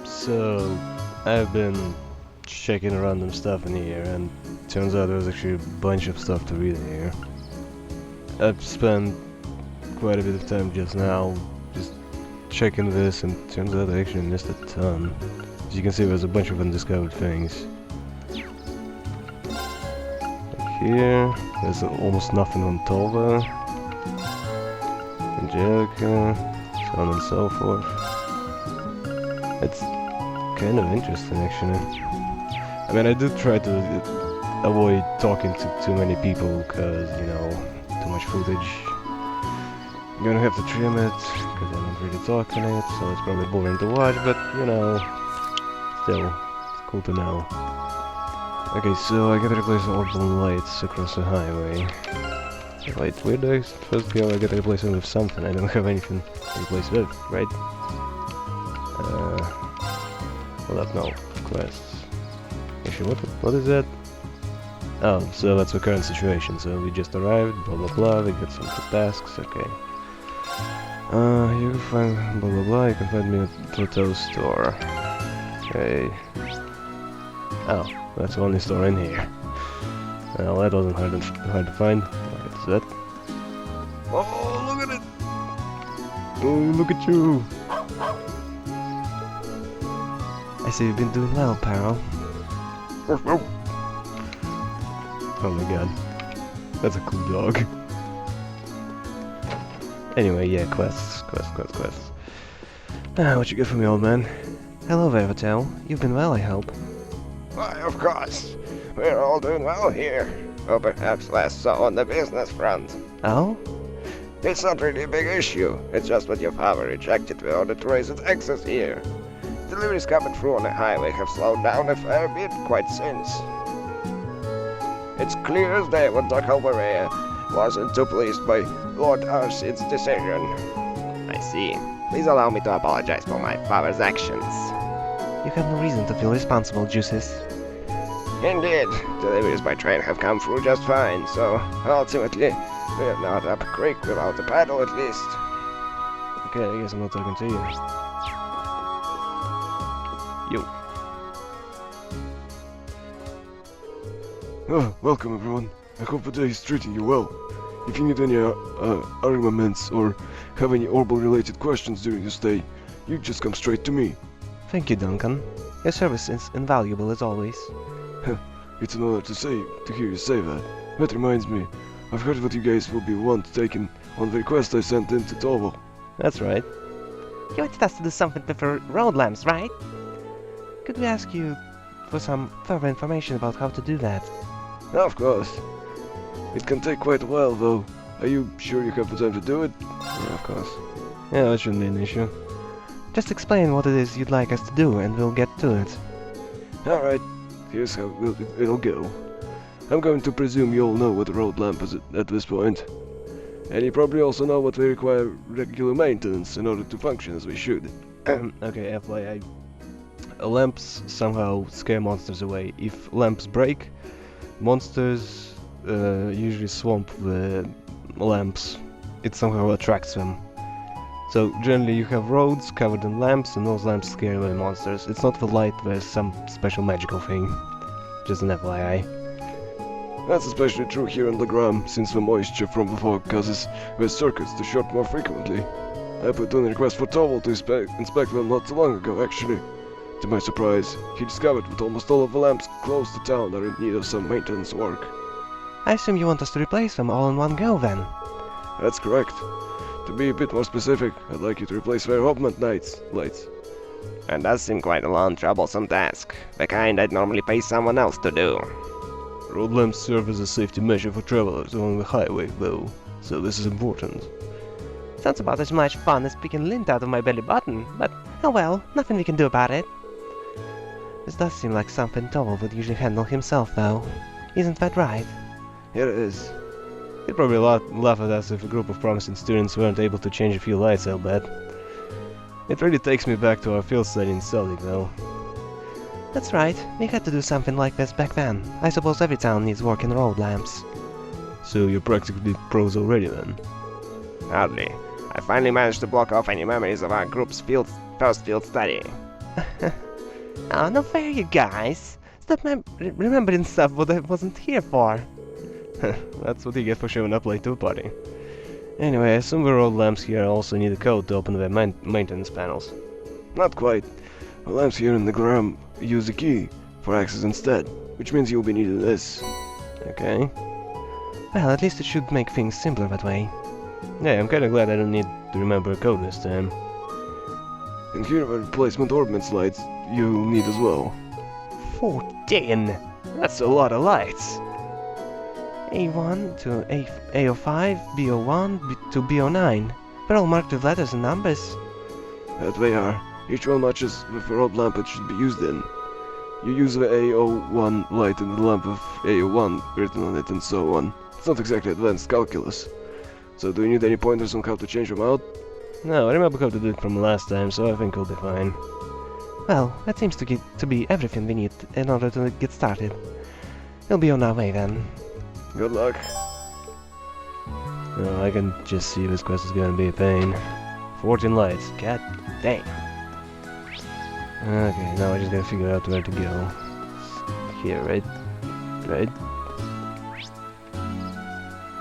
So I've been checking random stuff in here, and turns out there's actually a bunch of stuff to read in here. I've spent quite a bit of time just now just checking this, and turns out I actually missed a ton. As you can see, there's a bunch of undiscovered things. Like here, there's almost nothing on Tolva, Angelica, so on and so forth. It's kind of interesting, actually. I mean, I do try to avoid talking to too many people, because, you know, too much footage. I'm gonna have to trim it, because I don't really talk in it, so it's probably boring to watch, but, you know, still, it's cool to know. Okay, so I gotta replace all the lights across the highway. Wait, where do I first go? I gotta replace them with something. I don't have anything to replace with, right? Hold up, no. Quests. Actually, what is that? Oh, so that's the current situation. So we just arrived, blah blah blah, we got some good tasks, okay. You can find blah blah blah, you can find me at Toto's store. Okay. Oh, that's the only store in here. Well, that wasn't hard to find. What's that? Oh, look at it! Oh, look at you! I see you've been doing well, Paro. Oh my god. That's a cool dog. Anyway, yeah, quests. What you get for me, old man? Hello, Vervatel. You've been well, I hope. Why, of course. We're all doing well here. Or perhaps less so on the business front. Oh? It's not really a big issue. It's just what your father rejected in order to raise its access here. Deliveries coming through on the highway have slowed down a fair bit quite since. It's clear as day what Dr. Berea wasn't too pleased by Lord Arsid's decision. I see. Please allow me to apologize for my father's actions. You have no reason to feel responsible, Juices. Indeed, deliveries by train have come through just fine, so ultimately, we're not up creek without a paddle at least. Okay, I guess I'm not talking to you. Yo. Oh, welcome everyone. I hope the day is treating you well. If you need any armaments or have any Orbital related questions during your stay, you just come straight to me. Thank you, Duncan. Your service is invaluable as always. It's an honor to hear you say that. That reminds me, I've heard that you guys will be taken on the request I sent in to Tovo. That's right. You wanted us to do something with the road lamps, right? Could we ask you for some further information about how to do that? Of course. It can take quite a while though. Are you sure you have the time to do it? Yeah, of course. Yeah, that shouldn't be an issue. Just explain what it is you'd like us to do and we'll get to it. Alright, here's how it'll go. I'm going to presume you all know what a road lamp is at this point. And you probably also know what they require regular maintenance in order to function as we should. Okay, FYI. Lamps somehow scare monsters away. If lamps break, monsters usually swamp the lamps. It somehow attracts them. So generally you have roads covered in lamps and those lamps scare away monsters. It's not the light, there's some special magical thing. Just an FYI. That's especially true here in Legram, since the moisture from the fog causes the circuits to short more frequently. I put in a request for Tovel to inspect them not too long ago, actually. To my surprise, he discovered that almost all of the lamps close to town are in need of some maintenance work. I assume you want us to replace them all in one go, then? That's correct. To be a bit more specific, I'd like you to replace their Hopman lights. That does seem quite a long, troublesome task. The kind I'd normally pay someone else to do. Road lamps serve as a safety measure for travelers along the highway, though, so this is important. Sounds about as much fun as picking lint out of my belly button, but oh well, nothing we can do about it. This does seem like something Tovel would usually handle himself, though. Isn't that right? Here it is. He'd probably laugh at us if a group of promising students weren't able to change a few lights, I'll bet. It really takes me back to our field study in Celtic, though. That's right, we had to do something like this back then. I suppose every town needs working road lamps. So you're practically pros already, then? Hardly. I finally managed to block off any memories of our group's first field study. Oh, no fair, you guys. Stop remembering stuff what I wasn't here for. That's what you get for showing up late to a party. Anyway, I assume the road lamps here also need a code to open the maintenance panels. Not quite. The lamps here in the gram use a key for access instead, which means you'll be needing this. Okay. Well, at least it should make things simpler that way. Yeah, I'm kinda glad I don't need to remember a code this time. And here are replacement orbment lights you'll need as well. 14! That's a lot of lights! A1 to A05, B01 to B09. They're all marked with letters and numbers. That they are. Each one matches with the road lamp it should be used in. You use the A01 light in the lamp with A01 written on it and so on. It's not exactly advanced calculus. So do you need any pointers on how to change them out? No, I remember how to do it from last time, so I think we'll be fine. Well, that seems to be everything we need in order to get started. We'll be on our way then. Good luck. Oh, I can just see this quest is gonna be a pain. 14 lights, god dang. Okay, now I just gotta figure out where to go. Here, right? Right?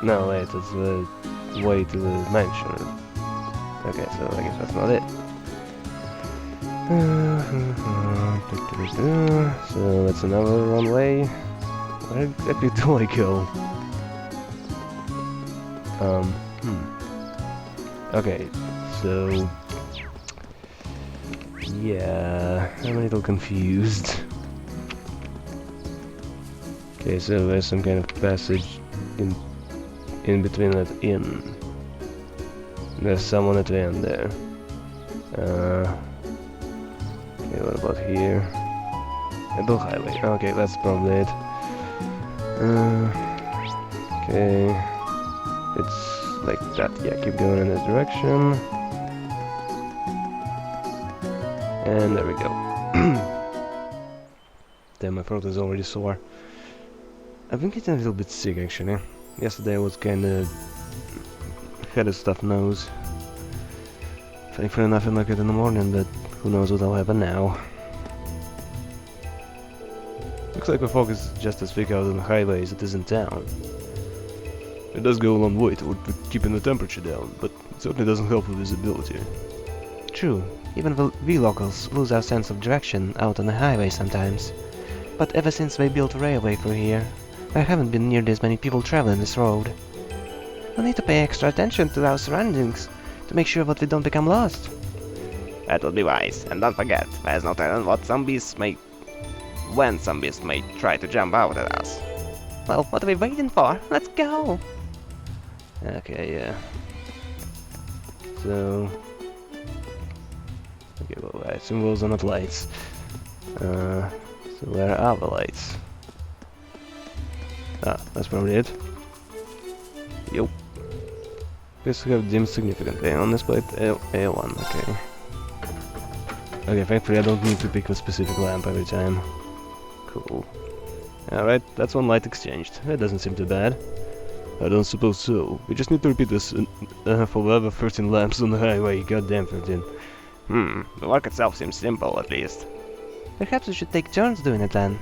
No, wait, it's the way to the mansion. Okay, so I guess that's not it. So that's another runway. Where exactly do I go? Okay, so... yeah, I'm a little confused. Okay, so there's some kind of passage in between that inn. There's someone at the end there. Okay, what about here? Bill Highway. Okay, that's probably it. Okay, it's like that. Yeah, keep going in that direction. And there we go. Damn, my throat is already sore. I've been getting a little bit sick actually. Yesterday I was kinda... had a stuffed nose. Thankfully nothing like it in the morning, but who knows what will happen now. Looks like the fog is just as thick out on the highway as it is in town. It does go a long way toward keeping the temperature down, but it certainly doesn't help with visibility. True, even we locals lose our sense of direction out on the highway sometimes. But ever since they built a railway through here, there haven't been nearly as many people traveling this road. We need to pay extra attention to our surroundings to make sure that we don't become lost. That would be wise, and don't forget, there's no telling when zombies may try to jump out at us. Well, what are we waiting for? Let's go! Okay, yeah. So... okay, well, I assume those are not lights. So where are the lights? Ah, that's probably it. Yup. This have dimmed significantly on this plate. A1, okay. Okay, thankfully I don't need to pick a specific lamp every time. Cool. Alright, that's one light exchanged. That doesn't seem too bad. I don't suppose so. We just need to repeat this for the other 13 lamps on the highway. Goddamn 13. The work itself seems simple, at least. Perhaps we should take turns doing it then.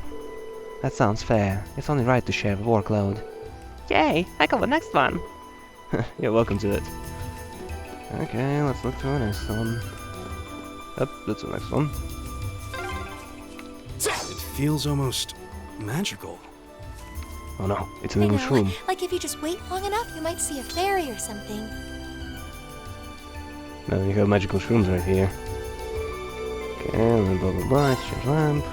That sounds fair. It's only right to share the workload. Yay! I got the next one! You're welcome to it. Okay, let's look for the next one. Yep, that's the next one. It feels almost magical. Oh no, it's an English room. Like if you just wait long enough, you might see a fairy or something. Now you have magical shrooms right here. Okay, and blah blah blah, change lamp.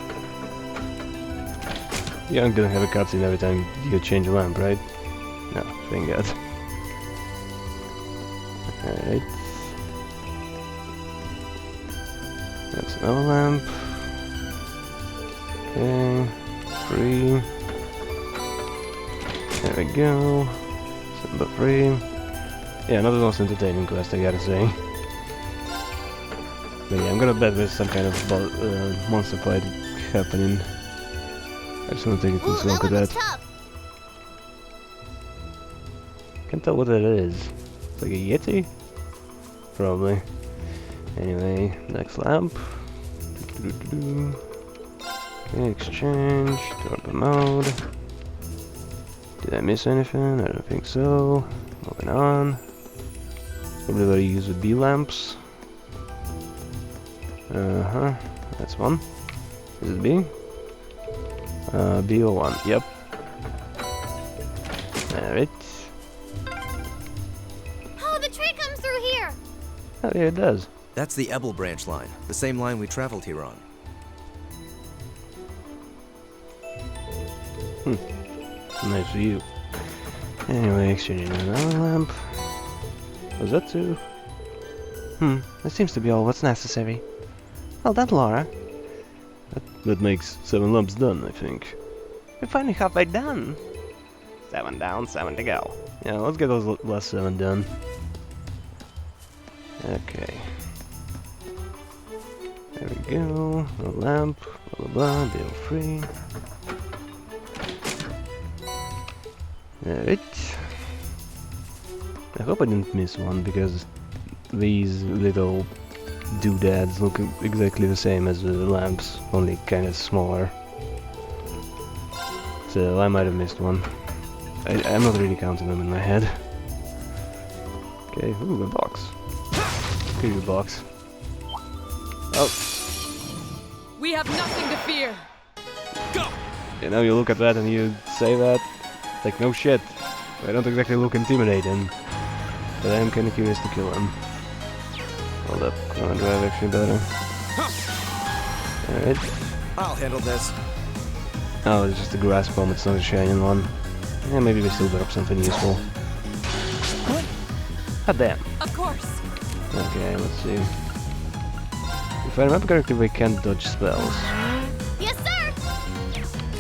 You aren't gonna have a cutscene every time you change a lamp, right? No, thank God. Alright. That's another lamp. Okay, 3. There we go. Number 3. Yeah, not the most entertaining quest, I gotta say. But yeah, I'm gonna bet there's some kind of monster fight happening. I just wanna take a close look at that. Can't tell what that is. It's like a Yeti? Probably. Anyway, next lamp. Doo-doo-doo. Okay, exchange. Turbo mode. Did I miss anything? I don't think so. Moving on. Probably gotta use the B lamps. Uh-huh. That's one. Is it B? B01. Yep. Alright. Oh, the tree comes through here! Oh, yeah, it does. That's the Ebel branch line, the same line we traveled here on. Nice view. Anyway, exchanging another lamp. Was that two? That seems to be all what's necessary. Well done, Laura. That makes 7 lamps done, I think. We're finally halfway done. 7 down, 7 to go. Yeah, let's get those last 7 done. Okay. There we go. A lamp. Blah blah blah. Deal free. Alright. I hope I didn't miss one because these little doodads look exactly the same as the lamps, only kinda smaller. So I might have missed one. I'm not really counting them in my head. Okay, ooh, a box. Creepy box. Oh, We have nothing to fear. you know, you look at that and you say that, like, no shit. I don't exactly look intimidating, but I am kinda curious to kill him. Hold up, Chrono Drive actually better. Alright. I'll handle this. Oh, it's just a grass bomb, it's not a shining one. Yeah, maybe we still got up something useful. God damn. Of course. Okay, let's see. If I remember correctly, we can't dodge spells. Yes, sir!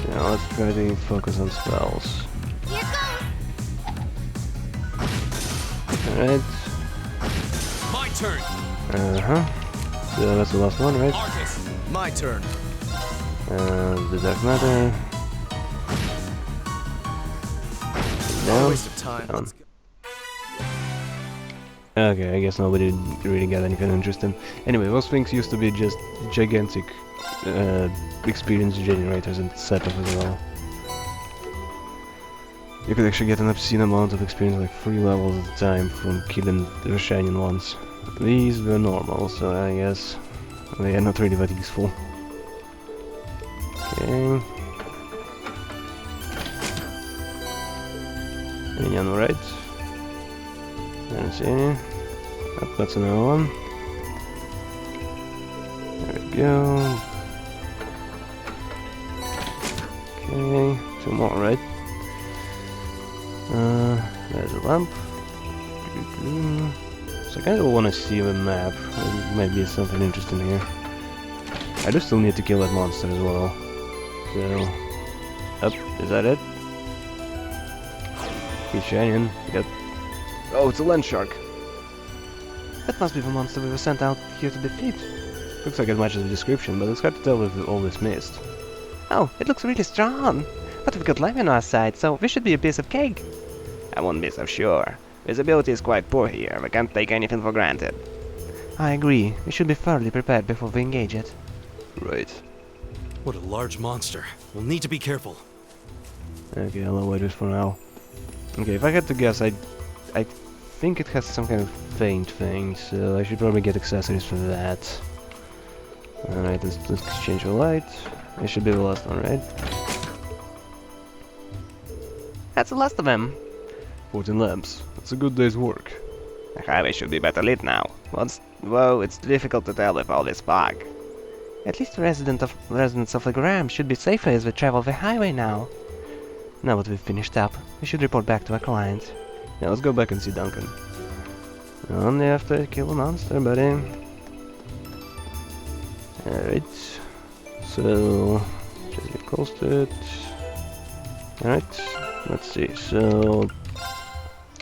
Yeah, let's try to focus on spells. Here goes! Alright. My turn. Uh-huh. So that's the last one, right? Arcus. My turn. The Dark Matter. No Down. waste of time. Down. Let's go. Okay, I guess nobody really got anything interesting. Anyway, those things used to be just gigantic experience generators and setup as well. You could actually get an obscene amount of experience, like 3 levels at a time, from killing the shining ones. These were normal, so I guess they are not really that useful. Okay. Any on the right? I don't see any. Oh, that's another one. There we go. Okay, 2 more, right? There's a lamp. So I kind of want to see the map. There might be something interesting here. I do still need to kill that monster as well. So, up, is that it? He's shining. Yep. Oh, it's a land shark. That must be the monster we were sent out here to defeat. Looks like it matches the description, but it's hard to tell with all this mist. Oh, it looks really strong. But we've got lime on our side, so this should be a piece of cake. I won't be so sure. Visibility is quite poor here. We can't take anything for granted. I agree. We should be thoroughly prepared before we engage it. Right. What a large monster. We'll need to be careful. Okay, I'll avoid it for now. Okay, if I had to guess, I think it has some kind of faint thing, so I should probably get accessories for that. Alright, let's exchange the light. It should be the last one, right? That's the last of them. 14 lamps. That's a good day's work. The highway should be better lit now. Whoa, it's difficult to tell with all this fog. At least the residents of the Gram should be safer as we travel the highway now. Now that we've finished up, we should report back to our client. Yeah, let's go back and see Duncan. Only after I kill a monster, buddy. Alright. So, just get close to it. Alright, let's see. So,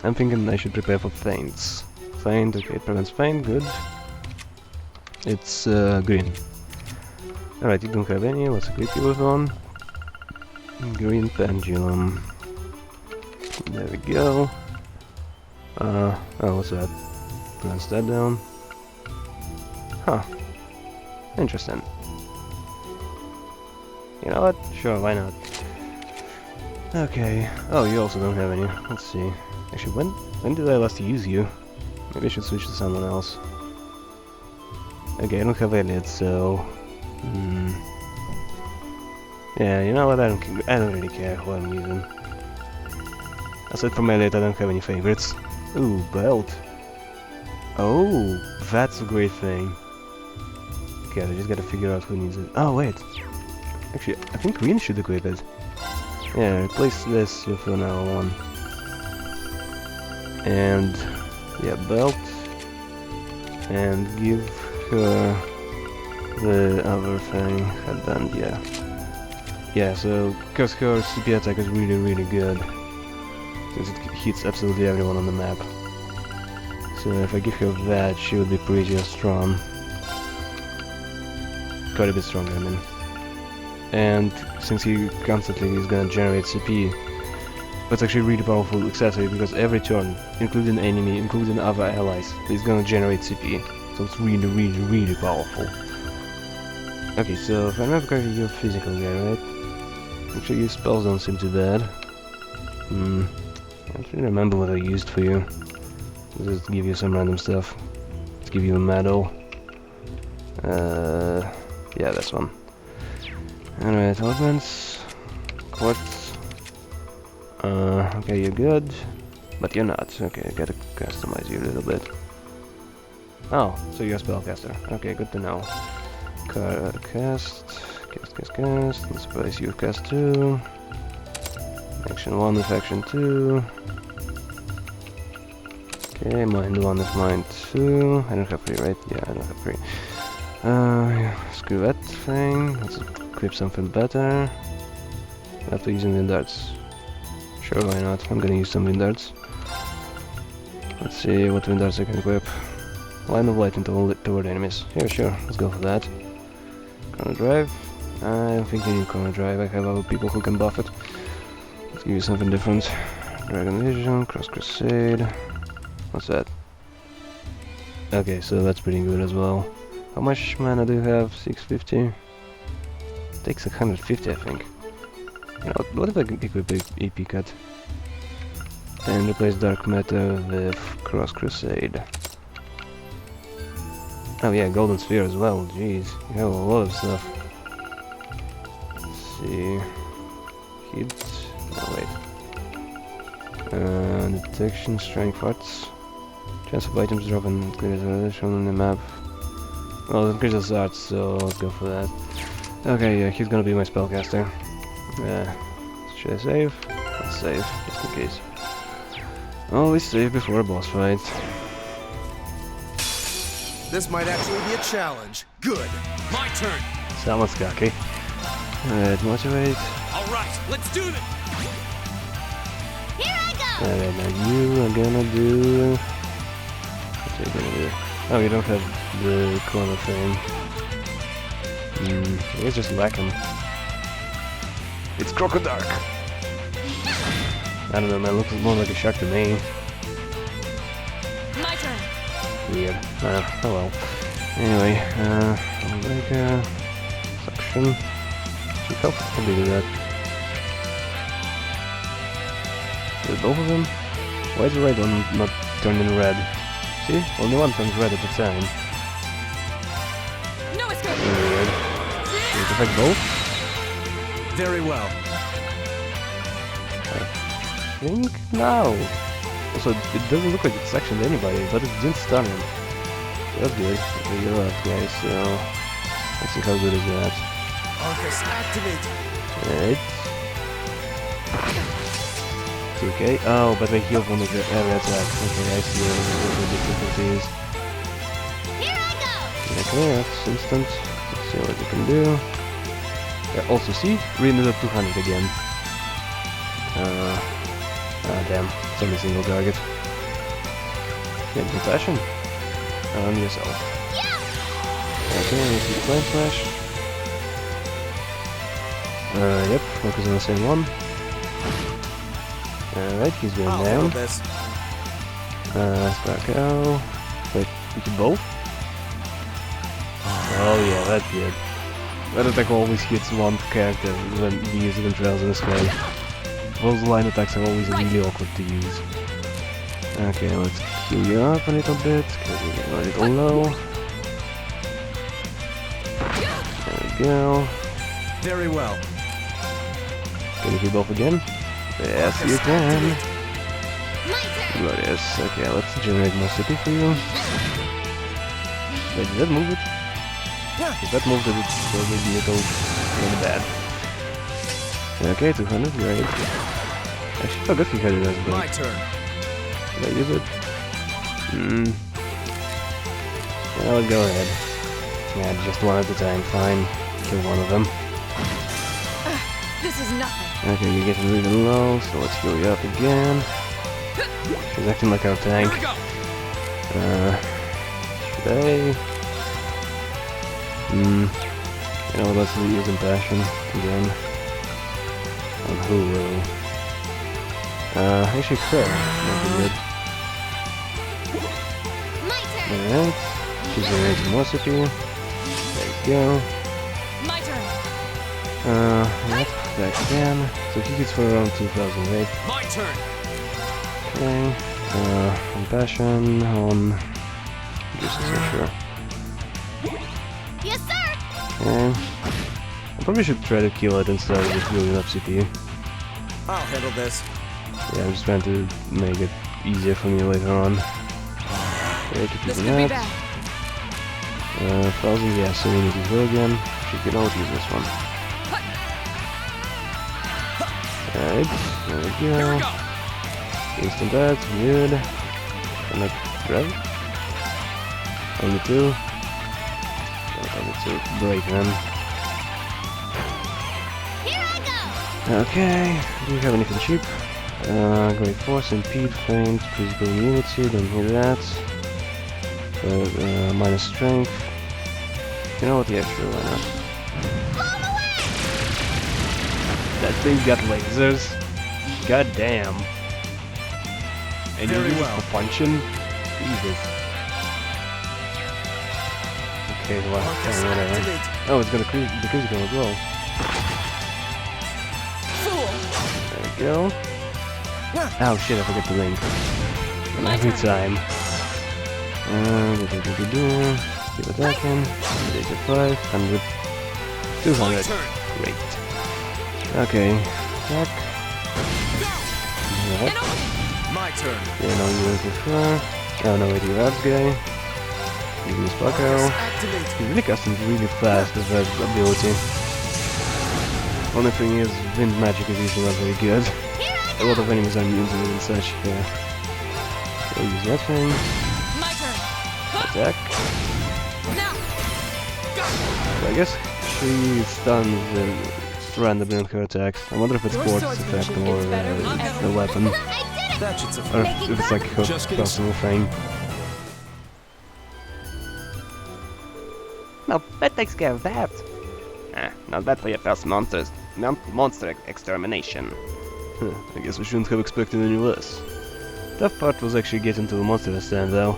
I'm thinking I should prepare for feints. Feint, okay, it prevents feint, good. It's green. Alright, you don't have any, let's equip you with one. Green pendulum. There we go. Oh, what's that? Press that down. Huh. Interesting. You know what? Sure, why not? Okay. Oh, you also don't have any. Let's see. Actually, when did I last use you? Maybe I should switch to someone else. Okay, I don't have Elliot, so... Yeah, you know what? I don't really care who I'm using. Aside from Elliot, I don't have any favorites. Ooh, belt. Oh, that's a great thing. Okay, I just gotta figure out who needs it. Oh, wait. Actually, I think Green should equip it. Yeah, replace this with another one. And... yeah, belt. And give her the other thing. Headband, yeah. Yeah, so, because her CP attack is really, really good. Since it hits absolutely everyone on the map. So if I give her that, she would be pretty strong. Quite a bit stronger, I mean. And since he constantly is gonna generate CP, that's actually a really powerful accessory because every turn, including enemy, including other allies, is gonna generate CP. So it's really, really, really powerful. Okay, so if I remember correctly, you're a physical guy, right? Actually, your spells don't seem too bad. I don't really remember what I used for you. Just give you some random stuff. Let's give you a medal. Yeah, this one. Alright, augments. Quartz. Okay, you're good. But you're not. Okay, I gotta customize you a little bit. Oh, so you're a spellcaster. Okay, good to know. Cast. And suppose you cast 2. Action 1 with action 2. Okay, mind 1 with mind 2. I don't have 3, right? Yeah, I don't have 3. Yeah, screw that thing. Let's equip something better. After using wind darts. Sure, why not? I'm gonna use some wind darts. Let's see what wind darts I can equip. Line of light toward enemies. Yeah, sure, let's go for that. Chrono Drive. I don't think you need Chrono Drive. I have other people who can buff it. Let's give you something different. Dragon Vision, Cross Crusade. What's that? Okay, so that's pretty good as well. How much mana do you have? 650? Takes 150, I think. You know, what if I can equip AP Cut? And replace Dark Matter with Cross Crusade. Oh yeah, Golden Sphere as well, jeez. You have a lot of stuff. Let's see... Hit... no, wait. Detection, Strength Arts. Chance of items drop and increase shown on the map. Well, it increases arts, so let's go for that. Okay, yeah, he's gonna be my spellcaster. Should I save? Let's save, just in case. Always save before a boss fight. This might actually be a challenge. Good. My turn. Someone's cocky. Alright, motivate. All right, let's do this. Here I go! Alright, now you are gonna do... What's you gonna do? Oh, you don't have the corner thing. I guess just whack him. It's Crocodark! I don't know, man, looks more like a shark to me. My turn. Weird. Oh well. Anyway, Omega... Suction... Should help probably do that. Is it both of them? Why is the right one not turning red? See? Only one turns red at a time. No escape. Weird. Does it affect both? Very well. I think no. Also, it doesn't look like it's sectioned anybody, but it didn't stun him. That's good. Okay, you're up, guys, so... Let's see how good is that. Arcus, activate. Right. Okay. Oh, but they heal from the area attack. Okay, I see what the difficulty is. Here I go! Okay, that's instant. Let's see what we can do. Yeah, also see, renewed up 200 again. Damn, it's only single target. Get compassion on yourself. Yeah! Okay, let's see Flame Slash. Yep, focus on the same one. Alright, he's going I'll down. handle this. Spark Wait, we can both? Oh yeah, that's good. That attack always hits one character when we use it in Trails in the Sky. Those line attacks are always really awkward to use. Okay, let's heal you up a little bit, because you're a little low. There we go. Very well. Can you keep off again? Yes, you can. My turn. Glorious. Okay, let's generate more city for you. Wait, did that move it? If that moved it, it's maybe a little bad. Okay, 200, great. Actually, I forgot he had it as well. My turn. Did I use it? Yeah, let's go ahead. Yeah, just one at a time, fine. Kill one of them. This is nothing. Okay, you're getting really low, so let's heal you up again. She's acting like our tank. Here we go. Should I? You know, let's use Impassion again. On who really? Actually her. Might be good. My turn. Alright. She's generating more CPU. There you go. My turn. Yep, back again. So he hits for around 2008. My turn. Okay. Compassion on. Just so sure. Yes, sir. Okay. I probably should try to kill it instead of just building up CPU. I'll handle this. Yeah, I'm just trying to make it easier for me later on. Okay, keep This using could be that. bad. 1000, yeah, so we need to go again. She can always use this one. Alright, there we Here we go. go. Instant ads, good. Can I grab? Only two. I need to break them. Here I go. Okay, do you have anything cheap? Great Force, Impede, Feint, Physical Immunity, don't need that. Minus Strength. You know what, yeah, sure, why not? That thing got lasers. God damn. And you Very use it well. for punching? Jesus. Okay, well, Arcus whatever. activate. Oh, it's gonna be critical as well. Fool. There we go. Oh shit, I forgot the link. My Every turn. time. Keep attacking. 85, 100, 200. My turn. Great. Okay. Attack. Yep. And open. My turn. Yeah, no, you prefer. Oh no, wait, you Rabs guy. Use Arcus Bucko. activate. He really customs really fast with that ability. Only thing is, wind magic is usually not very good. A lot of enemies are immune to it and such, yeah. So use that thing. My turn. Huh. Attack. Now. So I guess she stuns randomly on her attacks. I wonder if it's Your Quartz swordsmanship effect gets or better with every- the weapon. I did it. That should Or suffice. if it's like her Just getting personal thing. Well, that takes care of that. Not bad for your first monster extermination. Huh, I guess we shouldn't have expected any less. Tough part was actually getting to the monster stand though.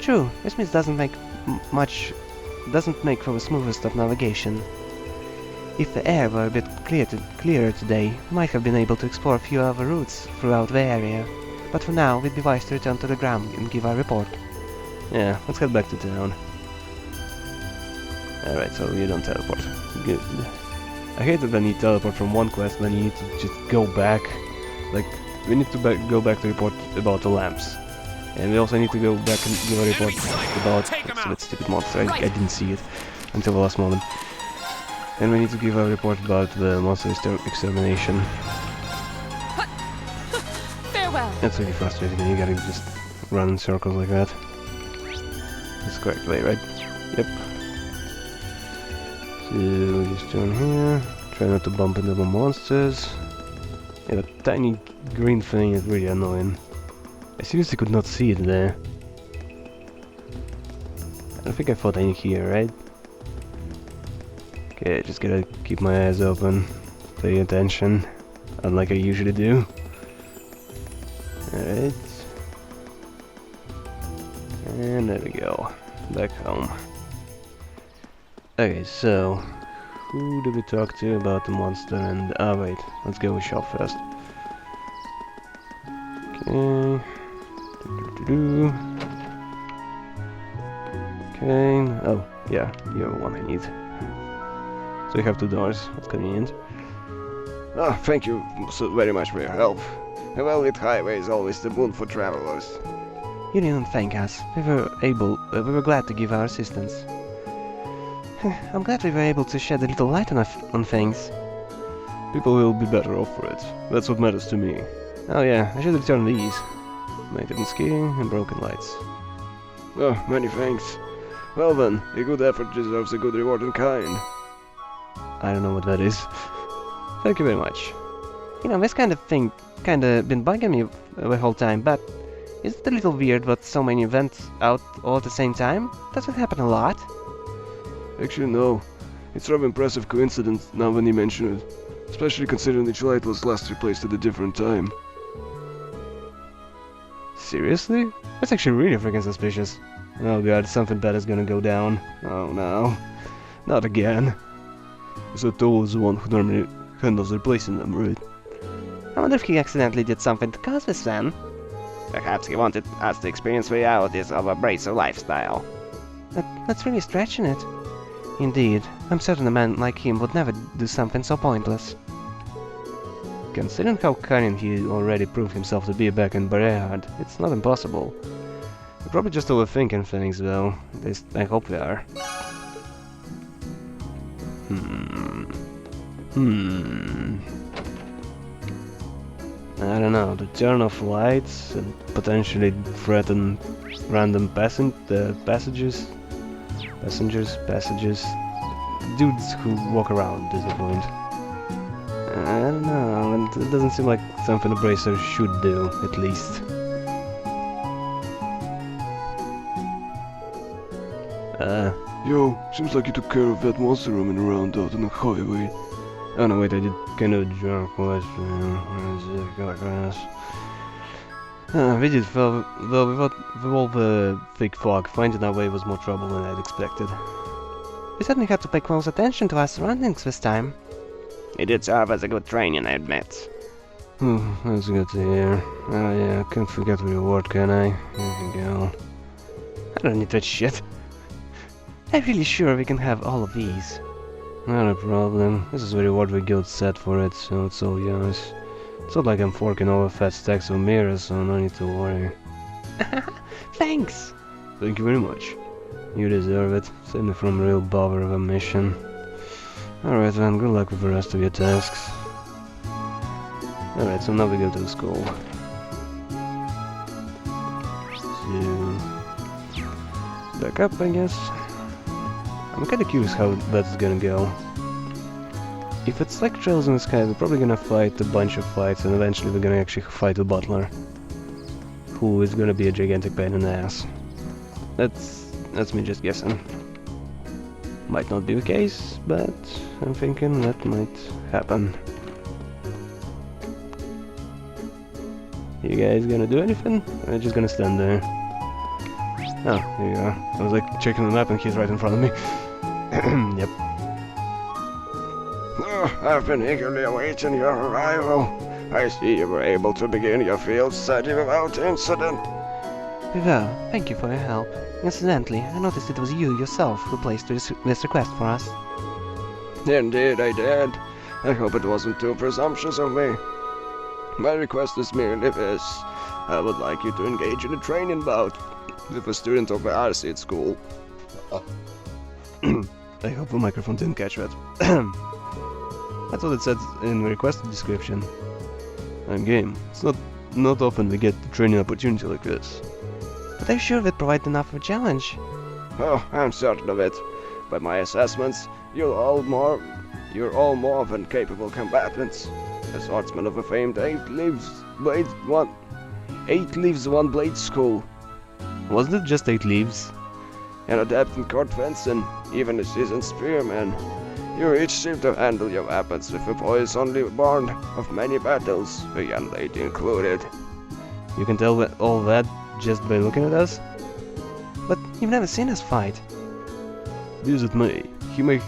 True, this means doesn't make for the smoothest of navigation. If the air were a bit clearer today, we might have been able to explore a few other routes throughout the area. But for now, we'd be wise to return to the ground and give our report. Yeah, let's head back to town. Alright, so you don't teleport. Good. I hate that I need teleport from one quest, then you need to just go back. Like, we need to go back to report about the lamps. And we also need to go back and give a report about that stupid monster. I didn't see it until the last moment. And we need to give a report about the monster extermination. Farewell. That's really frustrating, you gotta just run in circles like that. That's the correct way, right? Yep. So, just turn here. Try not to bump into the monsters. Yeah, that tiny green thing is really annoying. I seriously could not see it there. I don't think I fought any here, right? Okay, just gotta keep my eyes open, pay attention, unlike I usually do. Alright. And there we go. Back home. Okay, so Who do we talk to about the monster and... Ah, wait. Let's go with shop first. Okay. Do-do-do-do. Okay. Oh, yeah. You're the one I need. So you have 2 doors. That's convenient. Oh, thank you so very much for your help. A well-lit highway is always the boon for travelers. You didn't thank us. We were glad to give our assistance. I'm glad we were able to shed a little light on things. People will be better off for it. That's what matters to me. Oh yeah, I should return these. Maintenance key and broken lights. Oh, many thanks. Well then, a good effort deserves a good reward in kind. I don't know what that is. Thank you very much. You know, this kind of thing kinda been bugging me the whole time, but is it a little weird with so many events out all at the same time? Does it happen a lot? Actually, no. It's rather impressive coincidence now when you mention it. Especially considering each light was last replaced at a different time. Seriously? That's actually really freaking suspicious. Oh god, something bad is gonna go down. Oh no. Not again. So Toll is the one who normally handles replacing them, right? I wonder if he accidentally did something to cause this then. Perhaps he wanted us to experience realities of a bracer lifestyle. That's really stretching it. Indeed, I'm certain a man like him would never do something so pointless. Considering how cunning he already proved himself to be back in Barrehard, it's not impossible. We're probably just overthinking things though. At least I hope we are. I don't know, to turn off lights and potentially threaten random passages. Dudes who walk around is the point. I don't know, and it doesn't seem like something a bracer should do, at least. Yo, seems like you took care of that monster roaming around out on the highway. Oh no, wait, I did kind of drunk voice. We did, though with all the thick fog, finding our way was more trouble than I'd expected. We certainly had to pay close attention to our surroundings this time. It did serve as a good training, I admit. That's good to hear. Oh yeah, can't forget the reward, can I? Here we go. I don't need that shit. I'm really sure we can have all of these. Not a problem. This is the reward we guild set for it, so it's all yours. It's not like I'm forking over fat stacks of mirrors, so no need to worry. Thanks! Thank you very much. You deserve it. Save me from real bother of a mission. Alright then, good luck with the rest of your tasks. Alright, so now we go to the school. So... back up, I guess. I'm kinda curious how that's gonna go. If it's like Trails in the Sky, we're probably gonna fight a bunch of fights and eventually we're gonna actually fight a butler. Who is gonna be a gigantic pain in the ass. That's me just guessing. Might not be the case, but I'm thinking that might happen. You guys gonna do anything? Or just gonna stand there? Oh, here you are. I was like checking the map and he's right in front of me. Yep. Oh, I've been eagerly awaiting your arrival. I see you were able to begin your field study without incident. We were. Thank you for your help. Incidentally, I noticed it was you yourself who placed this request for us. Indeed, I did. I hope it wasn't too presumptuous of me. My request is merely this. I would like you to engage in a training bout with a student of the RC at school. I hope the microphone didn't catch that. That's what it said in the requested description. I'm game. It's not often we get a training opportunity like this. But I'm sure that provides enough of a challenge. Oh, I'm certain of it. By my assessments, you're all more than capable combatants. A swordsman of the famed Eight Leaves One Blade School. Wasn't it just 8 leaves? An adept in court fencing, even a seasoned spearman. You each seem to handle your weapons with a poise only born of many battles, the young lady included. You can tell all that just by looking at us? But you've never seen us fight. Visit me. You may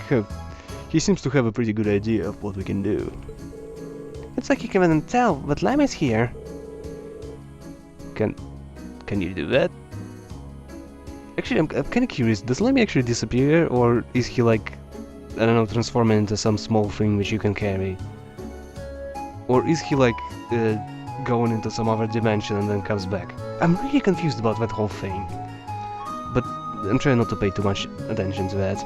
He seems to have a pretty good idea of what we can do. It's like you can even tell that Lem is here. Can you do that? Actually, I'm kind of curious. Does Lemmy actually disappear, or is he like, I don't know, transforming into some small thing which you can carry? Or is he like going into some other dimension and then comes back? I'm really confused about that whole thing. But I'm trying not to pay too much attention to that.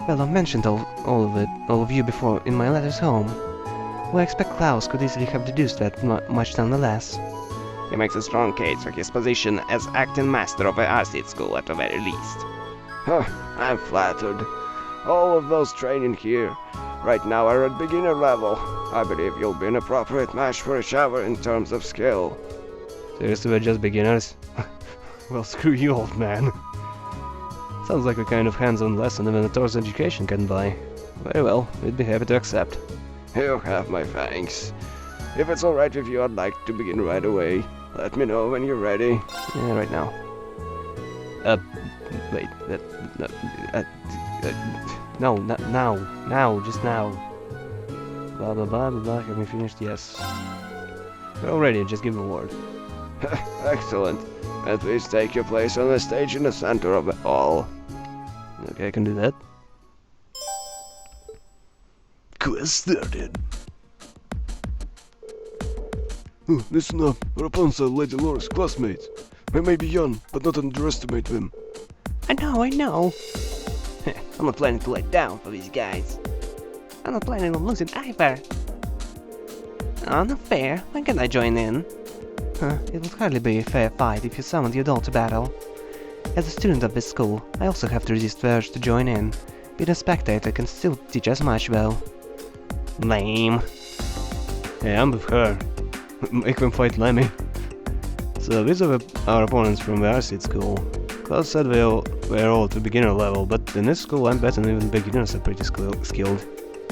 Well, I've mentioned all of you before in my letters home. Well, I expect Klaus could easily have deduced that much nonetheless. He makes a strong case for his position as acting master of the Arcid school at the very least. Huh, I'm flattered. All of those training here right now are at beginner level. I believe you'll be an appropriate match for each other in terms of skill. Seriously, we're just beginners? Well, screw you, old man. Sounds like a kind of hands-on lesson even a Thor's education can buy. Very well, we'd be happy to accept. You have my thanks. If it's alright with you, I'd like to begin right away. Let me know when you're ready. Yeah, right now. Wait, no, not now, just now. Blah blah blah blah blah, have we finished? Yes. We're all ready, just give me a word. Excellent. And please take your place on the stage in the center of it all. Okay, I can do that. Quest started. Listen up, Rapunzel, Lady Laura's classmates. They may be young, but not underestimate them. I know. I'm not planning to let down for these guys. I'm not planning on losing either. Oh, not fair. When can I join in? It would hardly be a fair fight if you summoned your doll to battle. As a student of this school, I also have to resist the urge to join in. Being a spectator can still teach us much, though. Lame. Hey, I'm with her. Make them fight Lemmy. So these are our opponents from the Arcid school. Klaus said we're all to beginner level, but in this school I'm betting even beginners are pretty skilled.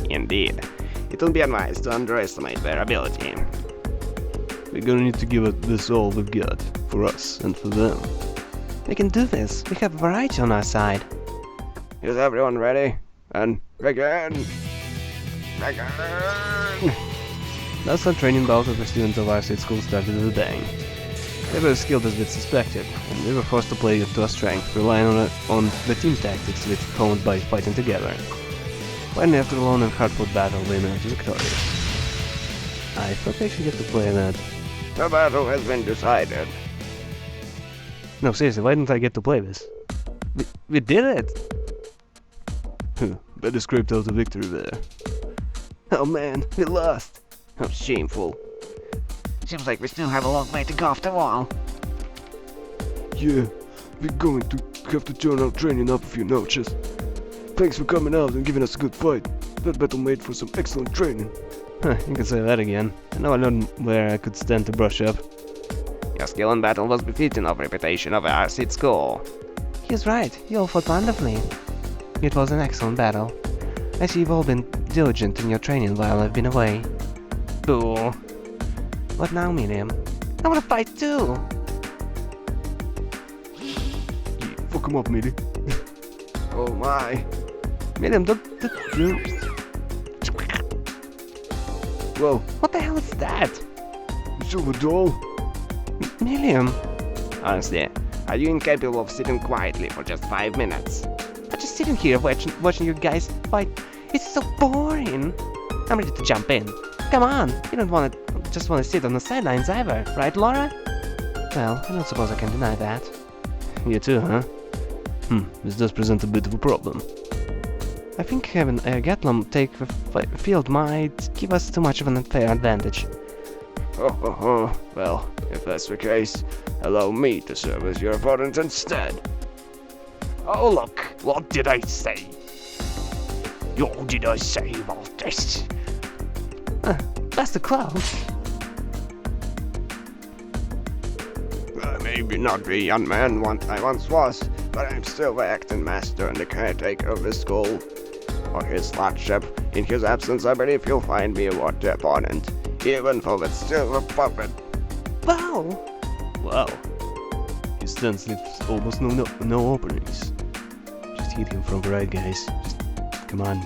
Indeed. It will be advised to underestimate their ability. We're gonna need to give it this all we've got, for us and for them. We can do this. We have variety on our side. Is everyone ready? And begin! Begin! That's our training bout of the students of Arcid school started with a bang. They were as skilled as we'd suspected, and we were forced to play to our strength, relying on the team tactics we'd honed by fighting together. Finally, after a long and hard-fought battle, we emerged victorious. I thought I should get to play that. The battle has been decided. No, seriously, why didn't I get to play this? We did it! Better scraped out the victory there. Oh man, we lost. How shameful. Seems like we still have a long way to go after all. Yeah, we're going to have to turn our training up a few notches. Thanks for coming out and giving us a good fight. That battle made for some excellent training. Huh, you can say that again. I know I learned where I could stand to brush up. Your skill in battle was befitting of reputation of our Arcid school. He's right. You all fought wonderfully. It was an excellent battle. I see you've all been diligent in your training while I've been away. Boo. What now, Miriam? I wanna fight too! Fuck him up, Millie. Oh my. Miriam, don't you... Well, What the hell is that? you silver doll? Miriam! Honestly, are you incapable of sitting quietly for just 5 minutes? I'm just sitting here watching you guys fight. It's so boring! I'm ready to jump in. Come on! You don't just wanna sit on the sidelines either, right, Laura? Well, I don't suppose I can deny that. You too, huh? This does present a bit of a problem. I think having Gatlam take the field might give us too much of an unfair advantage. Well, if that's the case, allow me to serve as your opponent instead. Oh look, what did I say? What did I say about this? That's the Klaus. I may not be young man I once was, but I'm still the acting master and the caretaker of the school. For his lordship, in his absence I believe you'll find me a worthy opponent, even though it's still a puppet. Wow! Wow. His stance leaves almost no openings. Just hit him from the right, guys. Just, come on.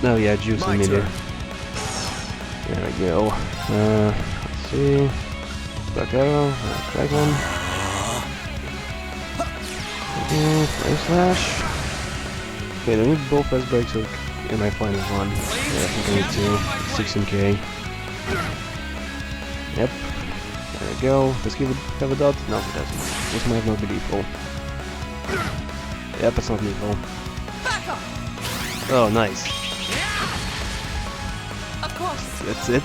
Oh yeah, juice My immediate. turn. There we go. Let's see. Black arrow, strike one. Okay, flame slash. Okay, I need both S breaks so in my final one. Yeah, I think I need to 16k. Yep. There we go. Does he have a dot? No, he doesn't. This might not be lethal. Yep, it's not lethal. Oh, nice. Of course. That's it.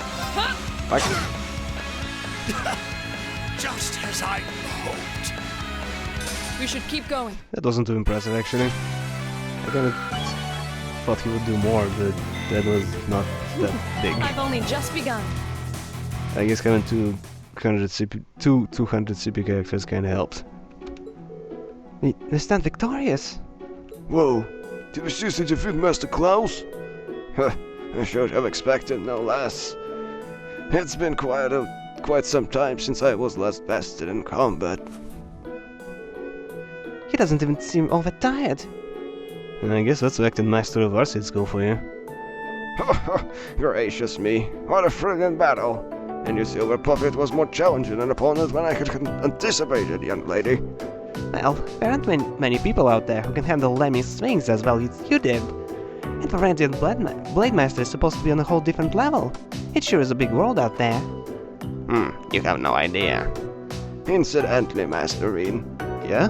Just as I hoped. We should keep going. That wasn't too impressive, actually. I kind of thought he would do more, but that was not that big. I've only just begun. I guess having 200 CP characters kind of helped. We stand victorious. Whoa, did we seriously defeat Master Klaus? I should have expected no less. It's been quite some time since I was last bested in combat. He doesn't even seem all that tired. And I guess that's the acting master of Arcade School for you. Gracious me, what a thrilling battle! And your Silver Puppet was more challenging an opponent than I had anticipated, young lady. Well, there aren't many people out there who can handle Lemmy's swings as well as you did. And the Radiant Blade Master is supposed to be on a whole different level. It sure is a big world out there. You have no idea. Incidentally, Master Reen, Yeah?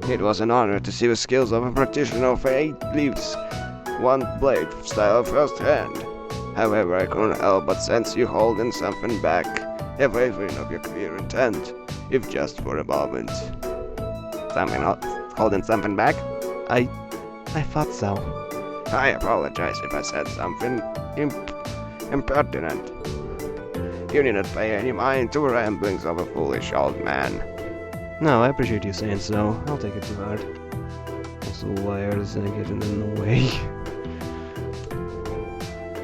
it was an honor to see the skills of a practitioner of 8 leaves, 1 blade style firsthand. However, I couldn't help but sense you holding something back, a wavering of your clear intent, if just for a moment. Something holding something back? I thought so. I apologize if I said something impertinent. You needn't pay any mind to ramblings of a foolish old man. No, I appreciate you saying so. I'll take it to heart. Also, wires getting in the way.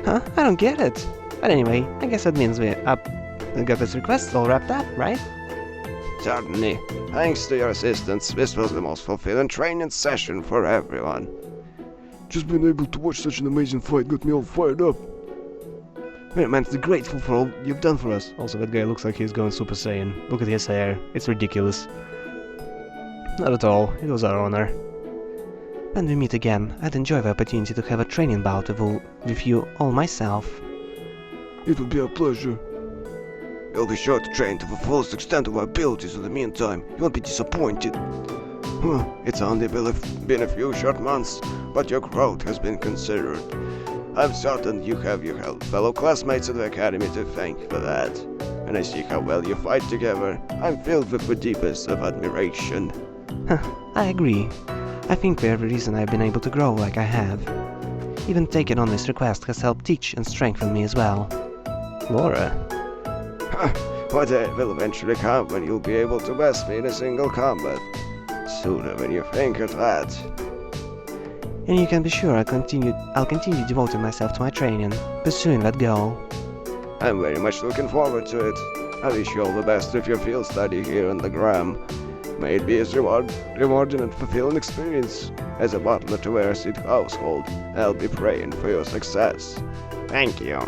Huh? I don't get it. But anyway, I guess that means we got this request all wrapped up, right? Certainly. Thanks to your assistance, this was the most fulfilling training session for everyone. Just being able to watch such an amazing fight got me all fired up. We're immensely grateful for all you've done for us. Also, that guy looks like he's going Super Saiyan. Look at his hair. It's ridiculous. Not at all. It was our honor. When we meet again, I'd enjoy the opportunity to have a training bout with you all myself. It will be a pleasure. We'll be sure to train to the fullest extent of our abilities in the meantime. You won't be disappointed. It's only been a few short months, but your growth has been considered. I'm certain you have your fellow classmates at the academy to thank for that. When I see how well you fight together, I'm filled with the deepest of admiration. I agree. I think the reason I've been able to grow like I have. Even taking on this request has helped teach and strengthen me as well. Laura. What day will eventually come when you'll be able to best me in a single combat. Sooner than you think at that. And you can be sure I'll continue devoting myself to my training, pursuing that goal. I'm very much looking forward to it. I wish you all the best with your field study here in the Gram. May it be as rewarding and fulfilling experience as a butler to Arcade household. I'll be praying for your success. Thank you.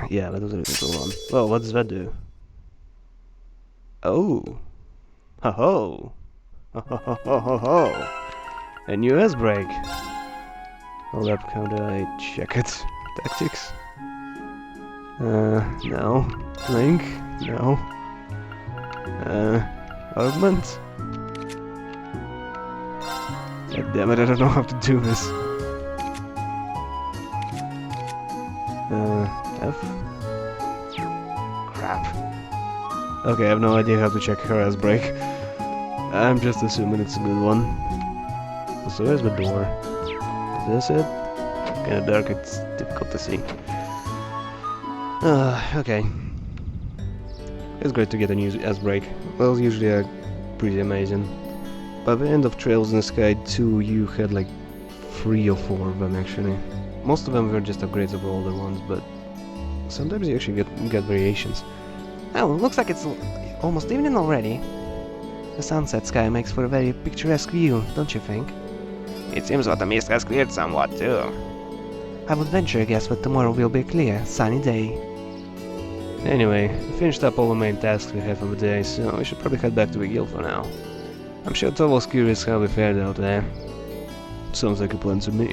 Yeah, that was a little too long. Well, what does that do? Oh. Ho-ho. Ho-ho-ho-ho-ho. A new S-break. Hold up, how do I check it? Tactics? No. Link? No. Augment? God damn it, I don't know how to do this. F? Crap. Okay, I have no idea how to check her S-break. I'm just assuming it's a good one. So where's the door? Is this it? Kinda dark, it's difficult to see. Okay. It's great to get a new S-break. Well, usually are pretty amazing. By the end of Trails in the Sky 2, you had like 3 or 4 of them actually. Most of them were just upgrades of older ones, but sometimes you actually get variations. Oh, looks like it's almost evening already. The sunset sky makes for a very picturesque view, don't you think? It seems that the mist has cleared somewhat too. I would venture a guess that tomorrow will be a clear, sunny day. Anyway, we finished up all the main tasks we had for the day, so we should probably head back to the guild for now. I'm sure Toval's curious how we fared out there. Sounds like a plan to me.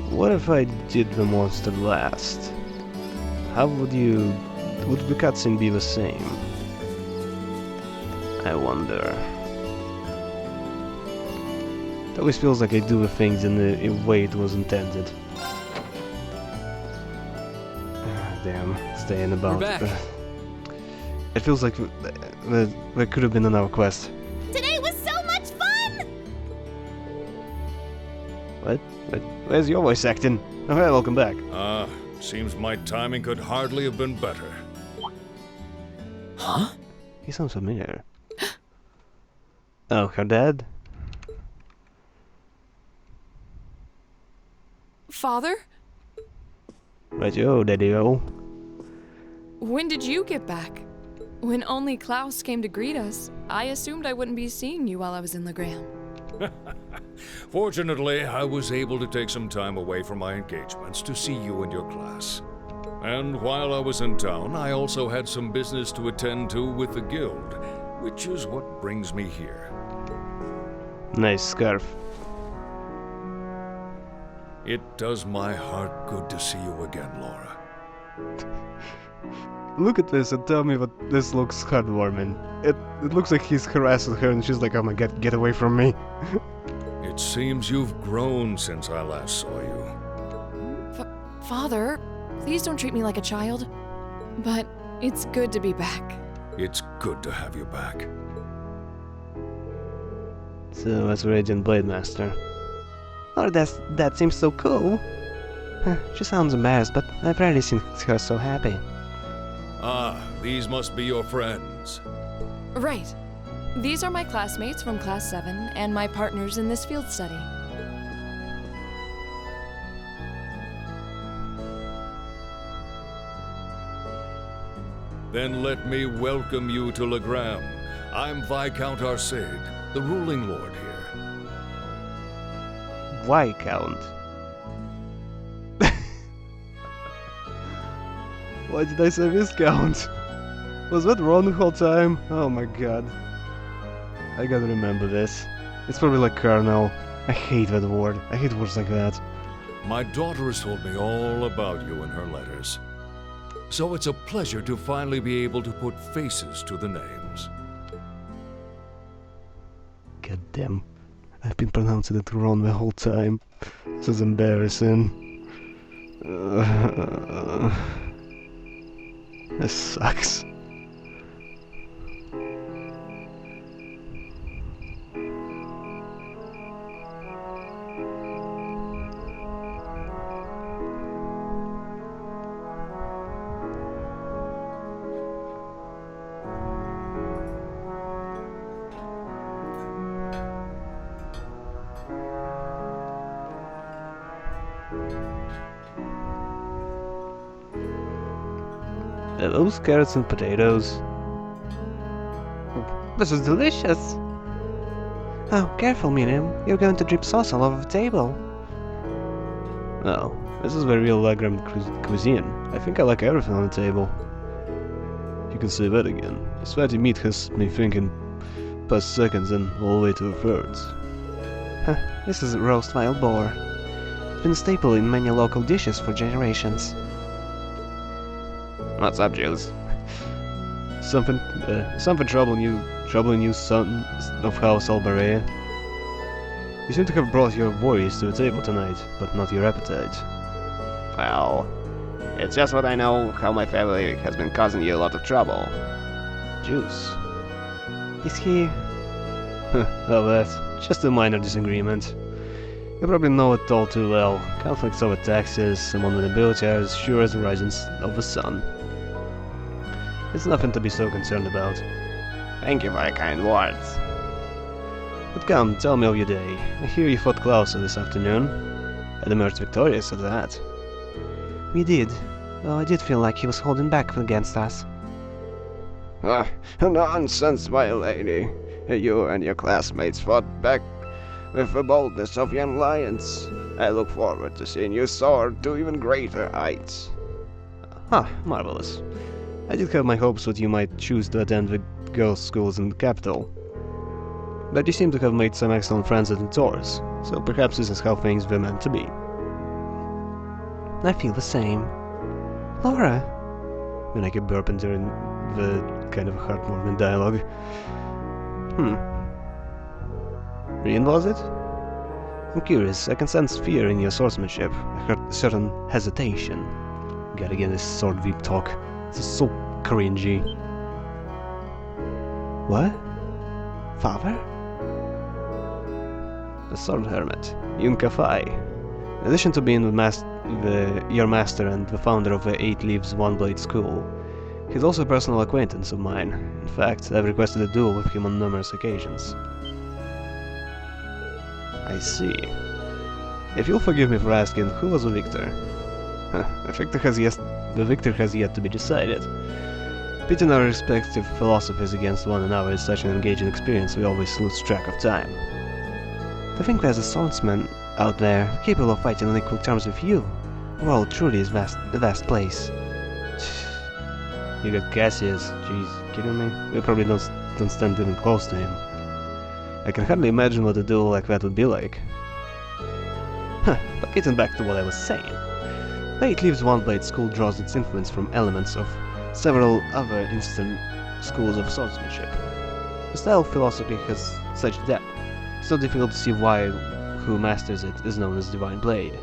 What if I did the monster last? How would the cutscene be the same? I wonder. It always feels like I do the things in the way it was intended. Damn, staying about. We're back. It feels like there could have been another quest. Today was so much fun! What? Where's your voice acting? Oh, hey, welcome back. Seems my timing could hardly have been better. Huh? He sounds familiar. Oh, her dad? Father? Right-yo, daddy-o. When did you get back? When only Klaus came to greet us, I assumed I wouldn't be seeing you while I was in Legram. Fortunately, I was able to take some time away from my engagements to see you and your class. And while I was in town, I also had some business to attend to with the guild, which is what brings me here. Nice scarf. It does my heart good to see you again, Laura. Look at this and tell me that this looks heartwarming. It looks like he's harassing her and she's like, oh my god, get away from me. It seems you've grown since I last saw you. Father, please don't treat me like a child. But it's good to be back. It's good to have you back. So, as Radiant Blade Master. Oh, that seems so cool. She sounds embarrassed, but I've rarely seen her so happy. Ah, these must be your friends. Right. These are my classmates from Class 7 and my partners in this field study. Then let me welcome you to Legram. I'm Viscount Arcade, the ruling lord here. Viscount. Why did I say Viscount? Was that wrong the whole time? Oh my god. I gotta remember this. It's probably like Colonel. I hate that word. I hate words like that. My daughter has told me all about you in her letters. So it's a pleasure to finally be able to put faces to the names. God damn. I've been pronouncing it wrong the whole time. This is embarrassing. This sucks. Are those carrots and potatoes? This is delicious. Oh, careful, Miriam. You're going to drip sauce all over the table. Oh, this is the real Legram cuisine. I think I like everything on the table. You can say that again. This fatty meat has me thinking past seconds and all the way to the thirds. Huh, this is roast wild boar. It's been a staple in many local dishes for generations. What's up, Jules? Something troubling you, son of House Albarea? You seem to have brought your worries to the table tonight, but not your appetite. Well, it's just what I know how my family has been causing you a lot of trouble. Juice. Is he... Oh, that's just a minor disagreement. You probably know it all too well. Conflicts over taxes among the nobility are as sure as the rising of the sun. It's nothing to be so concerned about. Thank you for your kind words. But come, tell me of your day. I hear you fought Klauser this afternoon, and emerged victorious at that. We did. though I did feel like he was holding back against us. Ah, nonsense, my lady. You and your classmates fought back with the boldness of young lions. I look forward to seeing you soar to even greater heights. Ah, marvelous. I did have my hopes that you might choose to attend the girls' schools in the capital. But you seem to have made some excellent friends at the tours, so perhaps this is how things were meant to be. I feel the same. Laura! When I keep burping during the kind of heartwarming dialogue. Reen, was it? I'm curious, I can sense fear in your swordsmanship. I heard a certain hesitation. Gotta get this sword weep talk. It's so cringy. What? Father? The sword hermit, Yunka Fai. In addition to being your master and the founder of the 8 Leaves One Blade School, he's also a personal acquaintance of mine. In fact, I've requested a duel with him on numerous occasions. I see. If you'll forgive me for asking, who was the victor? The victor has yet to be decided. Pitting our respective philosophies against one another is such an engaging experience, we always lose track of time. To think there's a swordsman out there capable of fighting on equal terms with you. The world truly is a vast place. You got Cassius, jeez, kidding me? We probably don't stand even close to him. I can hardly imagine what a duel like that would be like. But getting back to what I was saying. The 8 Leaves One Blade School draws its influence from elements of several other Eastern schools of swordsmanship. The style of philosophy has such depth, it's not difficult to see why who masters it is known as Divine Blade.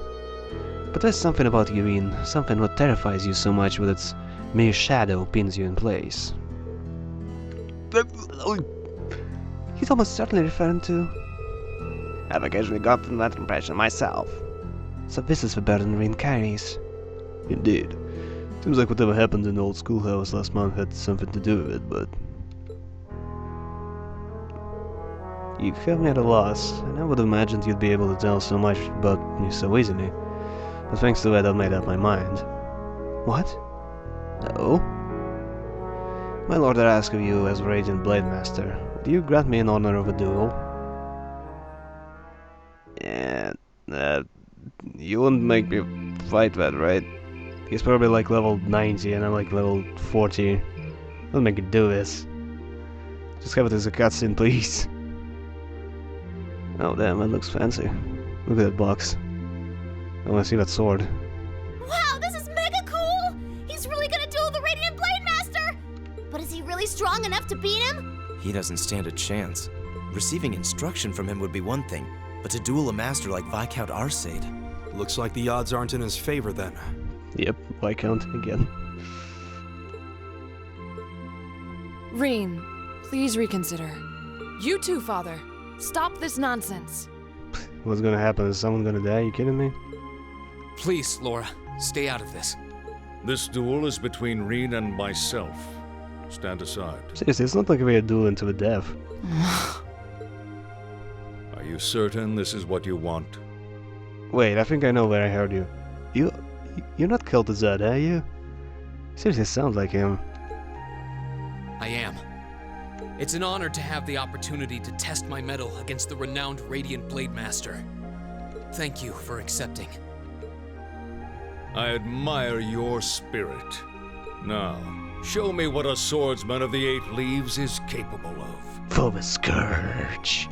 But there's something about Irene, something what terrifies you so much with its mere shadow pins you in place. He's almost certainly referring to... I've occasionally gotten that impression myself. So this is the burden Irene carries. Indeed. Seems like whatever happened in the old schoolhouse last month had something to do with it, but... You have me at a loss. I never would have imagined you'd be able to tell so much about me so easily. But thanks to that, I've made up my mind. What? No? My lord, I ask of you as Radiant Blade Master, do you grant me an honor of a duel? You wouldn't make me fight that, right? He's probably like level 90 and I'm like level 40. Don't make me do this. Just have it as a cutscene, please. Oh damn, that looks fancy. Look at that box. I wanna see that sword. Wow, this is mega cool! He's really gonna duel the Radiant Blade Master! But is he really strong enough to beat him? He doesn't stand a chance. Receiving instruction from him would be one thing, but to duel a master like Viscount Arcade... Looks like the odds aren't in his favor then. Yep, Viscount again. Reen, please reconsider. You too, Father. Stop this nonsense. What's gonna happen? Is someone gonna die? You kidding me? Please, Laura, stay out of this. This duel is between Reen and myself. Stand aside. Seriously, it's not like we're dueling to the death. Are you certain this is what you want? Wait, I think I know where I heard you. You're not Kel'Thuzad, are you? Seriously, sounds like him. I am. It's an honor to have the opportunity to test my mettle against the renowned Radiant Blade Master. Thank you for accepting. I admire your spirit. Now, show me what a swordsman of the 8 Leaves is capable of. For the Scourge.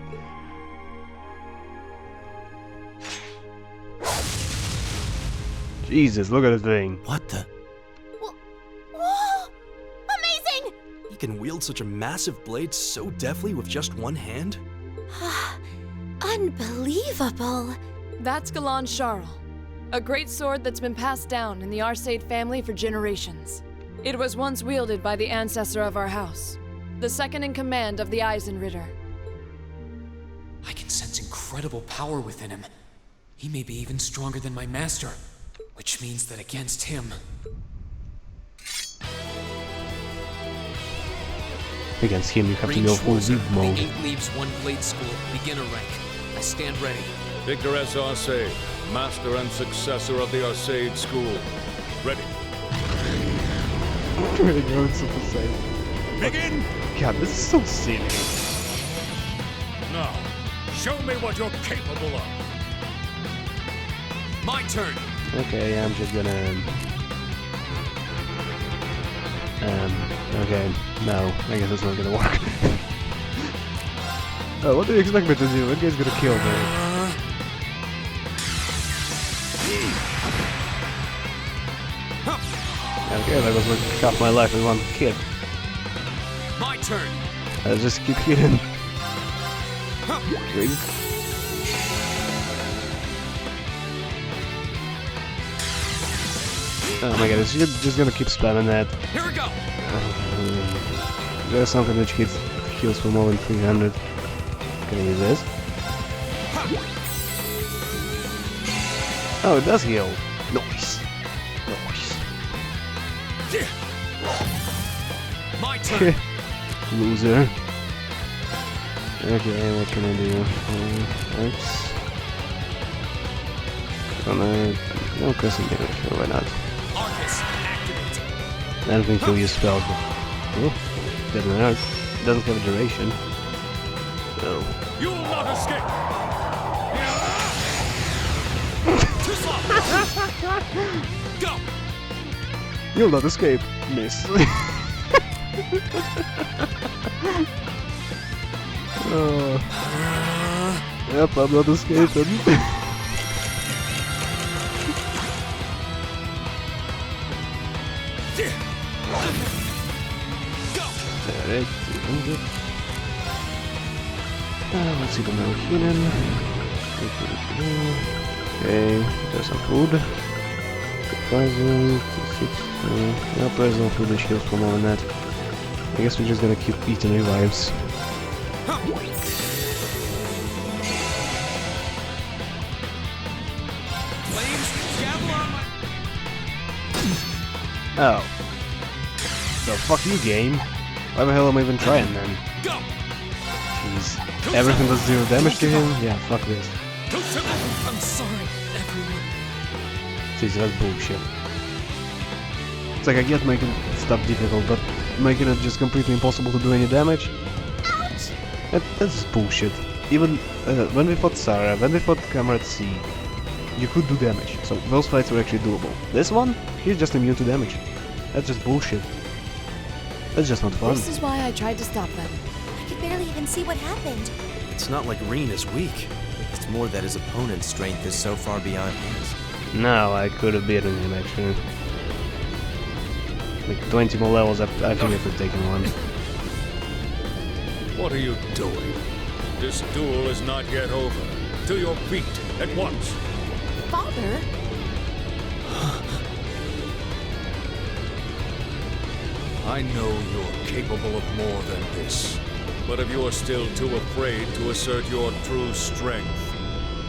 Jesus, look at the thing. What the? Whoa! Amazing! He can wield such a massive blade so deftly with just one hand? Unbelievable! That's Galan Sharl, a great sword that's been passed down in the Arcade family for generations. It was once wielded by the ancestor of our house, the second in command of the Eisenritter. I can sense incredible power within him. He may be even stronger than my master, which means that against him... Against him, you have to go full deep mode. The 8 Leaves One Blade School, beginner rank. I stand ready. Victor S. Arcade, master and successor of the Arcade School. Ready. Really going Super Saiyan. Begin! God, this is so silly. Now, show me what you're capable of. My turn. Okay, I'm just gonna... okay, no, I guess it's not gonna work. Oh, what do you expect me to do? That guy's gonna kill me. Okay, that was like half my life in one hit. My turn. I just keep hitting. Drink. Oh my god, it's just gonna keep spamming that. Here we go. There's something which heals for more than 300. Can I use this? Oh, it does heal. Nice. Nice. My turn. Loser. Okay, what can I do? X. No crescent damage, sure, why not? Arcus, activate. I don't think he'll use spells, but... Oh, doesn't hurt. Doesn't have a duration. So... You'll not escape! Too slow. Go. You'll not escape, miss. Oh. Yep, I'm not escaping. Alright, 200. Let's see the now healing. Okay, there's some food. Poison, 260. Nope, there's no food which heals for more than that. I guess we're just gonna keep eating revives. Oh. So fuck you, game. Why the hell am I even trying then? Jeez. Everything does 0 damage to him? Yeah, fuck this. I'm sorry, everyone. Jeez, that's bullshit. It's like I get making stuff difficult, but making it just completely impossible to do any damage? Ouch! That's bullshit. Even when we fought Sarah, when we fought Comrade C, you could do damage, so those fights were actually doable. This one, he's just immune to damage. That's just bullshit. That's just not fun. This is why I tried to stop them. I could barely even see what happened. It's not like Reen is weak. It's more that his opponent's strength is so far beyond his. No, I could have beaten him actually. Like 20 more levels, I think I could take him on. What are you doing? This duel is not yet over. To your feet, at once. Father? I know you're capable of more than this. But if you are still too afraid to assert your true strength,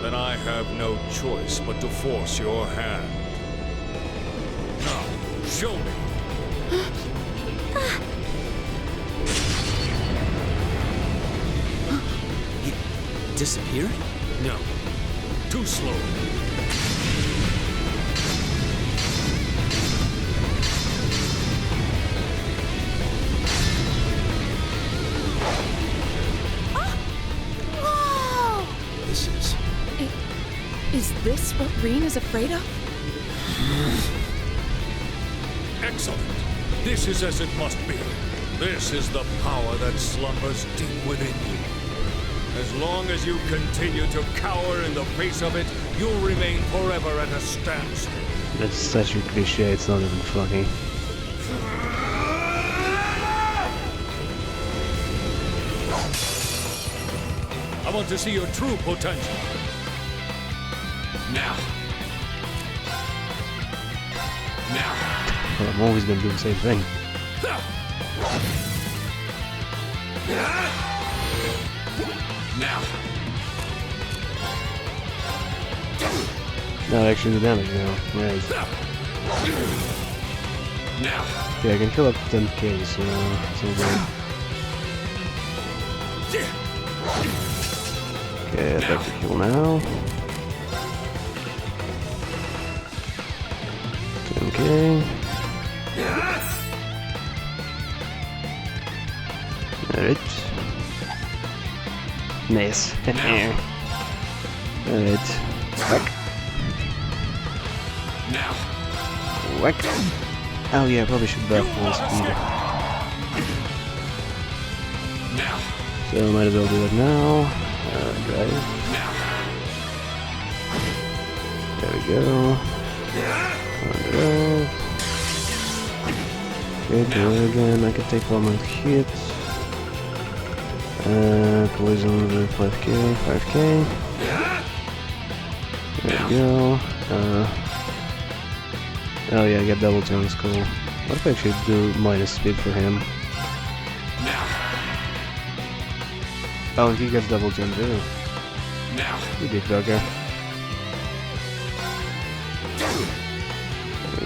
then I have no choice but to force your hand. Now, show me. He disappeared? No. Too slow. Whoa! This is... Is this what Reen is afraid of? Excellent. This is as it must be. This is the power that slumbers deep within you. As long as you continue to cower in the face of it, you'll remain forever at a standstill. That's such a cliche, it's not even funny. I want to see your true potential. Now. Now. Well, I'm always gonna do the same thing. Now. Not actually the damage now. Right. Now. Okay, I can kill up to 10k, so it's all good. Okay, I'd like to kill now. 10k. Alright. Nice. Alright. Whack. Now. Whack. Oh yeah, I probably should buff full speed. Now. So might as well do it now. Drive. There we go. On the road. Okay, do it again. I can take 1 more hit. Poison with 5k, 5k. There we go. Oh yeah, I get double turns, cool. What if I actually do minus speed for him? Oh, he gets double turn too. You big bugger.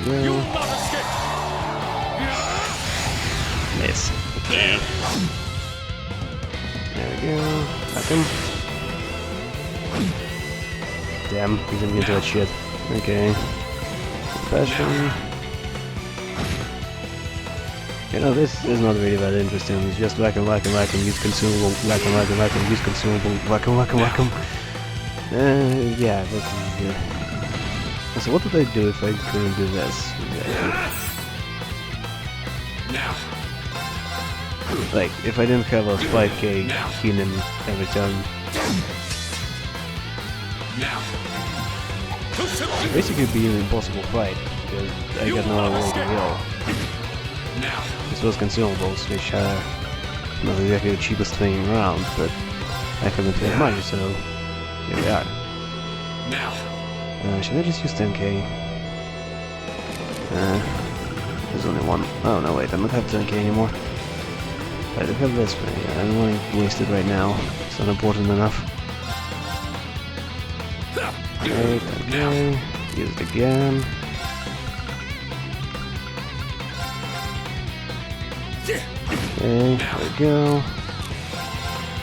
There we go. Miss. Okay. There we go. Fuck him. Damn, he's gonna get that shit. Okay. Passion. You know, this is not really that interesting. It's just whack and whack and whack and use consumable, whack and whack and whack and use consumable, whack and whack and whack 'em. Yeah, that is good. So what would I do if I couldn't do this? Like, if I didn't have a 5k healing every time. It's basically be an impossible fight, because I got no other way to go. This was consumables, which are not exactly the cheapest thing around, but I haven't paid money, so here we are. Should I just use 10k? There's only one. Oh no, wait, I don't have 10k anymore. I do have this, but yeah, I don't want to waste it right now. It's not important enough. Okay, 10k. Use it again. Okay, there we go.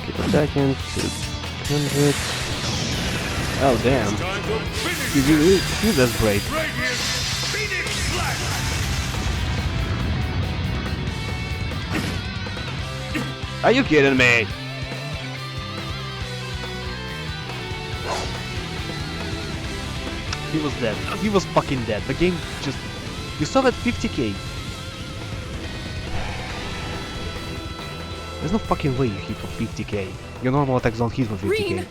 Keep attacking. 200. Oh damn. That's great. Are you kidding me? He was dead. He was fucking dead. The game just... You saw that 50k. There's no fucking way you hit for 50k. Your normal attacks don't hit for 50k.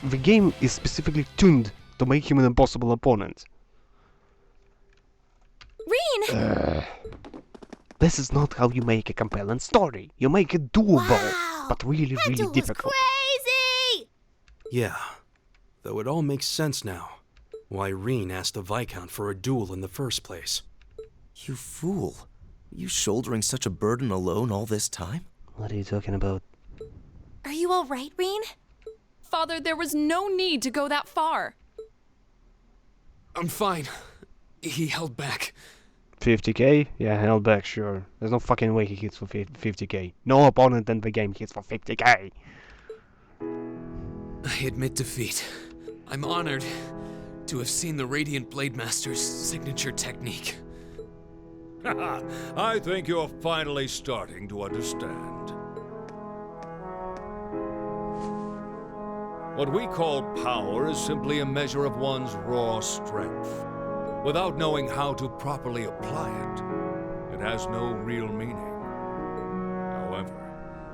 The game is specifically tuned to make him an impossible opponent. Reen! This is not how you make a compelling story. You make it doable, but really, really difficult. Crazy! Yeah, though it all makes sense now. Why Reen asked the Viscount for a duel in the first place. You fool. You shouldering such a burden alone all this time? What are you talking about? Are you alright, Reen? Father, there was no need to go that far. I'm fine. He held back. 50k? Yeah, held back, sure. There's no fucking way he hits for 50k. No opponent in the game hits for 50k. I admit defeat. I'm honored to have seen the Radiant Blade Master's signature technique. I think you're finally starting to understand. What we call power is simply a measure of one's raw strength. Without knowing how to properly apply it, it has no real meaning. However,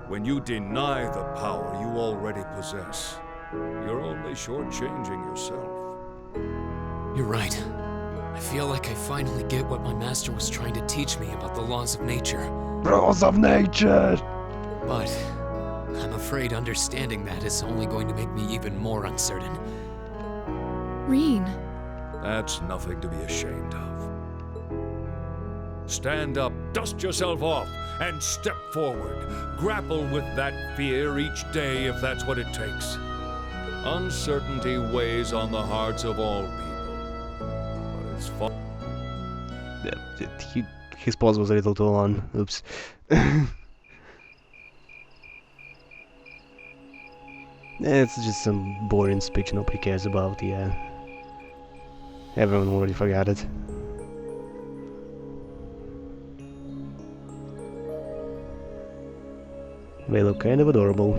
when you deny the power you already possess, you're only shortchanging yourself. You're right. I feel like I finally get what my master was trying to teach me about the laws of nature. Laws of nature! But I'm afraid understanding that is only going to make me even more uncertain. Reen. That's nothing to be ashamed of. Stand up, dust yourself off, and step forward. Grapple with that fear each day if that's what it takes. Uncertainty weighs on the hearts of all people. But it's fun. His pause was a little too long. Oops. It's just some boring speech nobody cares about, yeah. Everyone already forgot it. They look kind of adorable,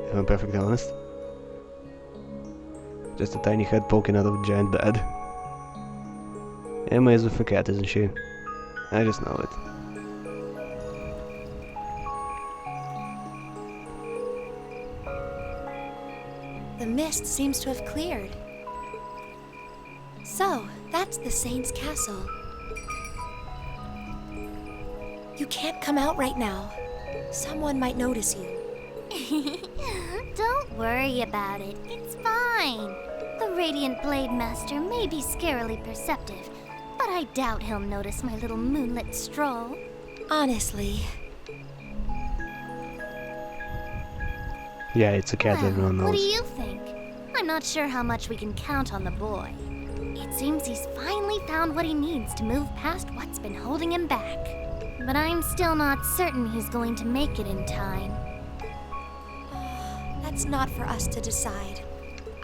if I'm perfectly honest. Just a tiny head poking out of a giant bed. Emma is with a cat, isn't she? I just know it. The mist seems to have cleared. So, that's the Saint's castle. You can't come out right now. Someone might notice you. Don't worry about it. It's fine. The Radiant Blade Master may be scarily perceptive, but I doubt he'll notice my little moonlit stroll. Honestly. Yeah, it's a cat, everyone knows. What do you think? I'm not sure how much we can count on the boy. It seems he's finally found what he needs to move past what's been holding him back. But I'm still not certain he's going to make it in time. That's not for us to decide.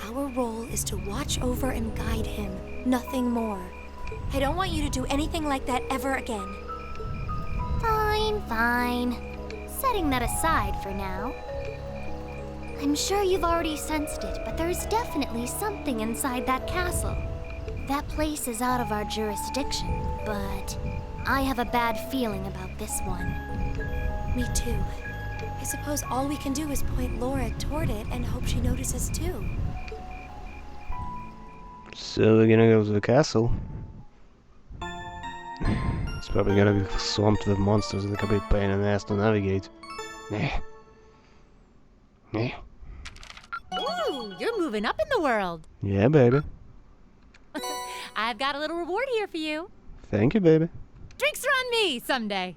Our role is to watch over and guide him, nothing more. I don't want you to do anything like that ever again. Fine, fine. Setting that aside for now. I'm sure you've already sensed it, but there's definitely something inside that castle. That place is out of our jurisdiction, but I have a bad feeling about this one. Me too. I suppose all we can do is point Laura toward it and hope she notices too. So we're gonna go to the castle. It's probably gonna be swamped with monsters and a complete pain in the ass to navigate. Ooh, you're moving up in the world. Yeah, baby. I've got a little reward here for you. Thank you, baby. Drinks are on me someday.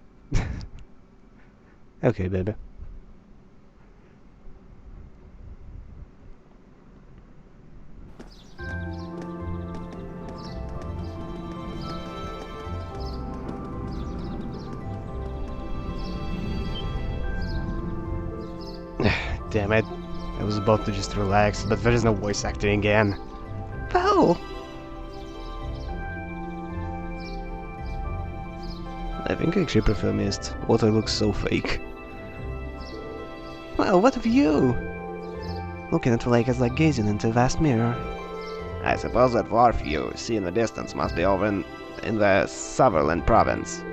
Okay, baby. Damn it. I was about to just relax, but there is no voice acting again. Oh! I think I actually prefer Mist. Water looks so fake. Well, what of you? Looking at the lake is like gazing into a vast mirror. I suppose that dwarf you see in the distance must be over in the Sutherland province.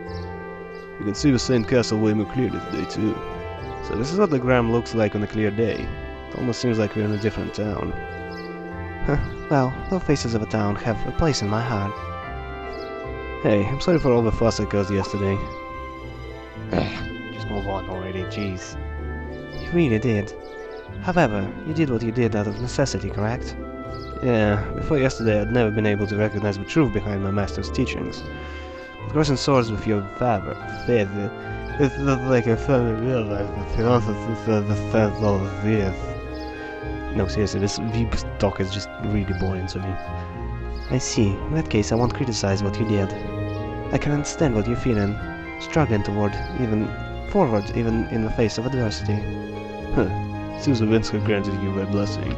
You can see the Saint Castle way more clearly today too. So this is what the Gram looks like on a clear day. It almost seems like we're in a different town. Huh, well, no faces of a town have a place in my heart. Hey, I'm sorry for all the fuss I caused yesterday. Just move on already, jeez. You really did. However, you did what you did out of necessity, correct? Yeah, before yesterday I'd never been able to recognize the truth behind my master's teachings. But crossing swords with your father, it's not like I finally realized that philosophy understands all of this. No, seriously, this Veep talk is just really boring to me. I see. In that case, I won't criticize what you did. I can understand what you're feeling, struggling forward, even in the face of adversity. Huh. Seems the winds have granted you their blessing.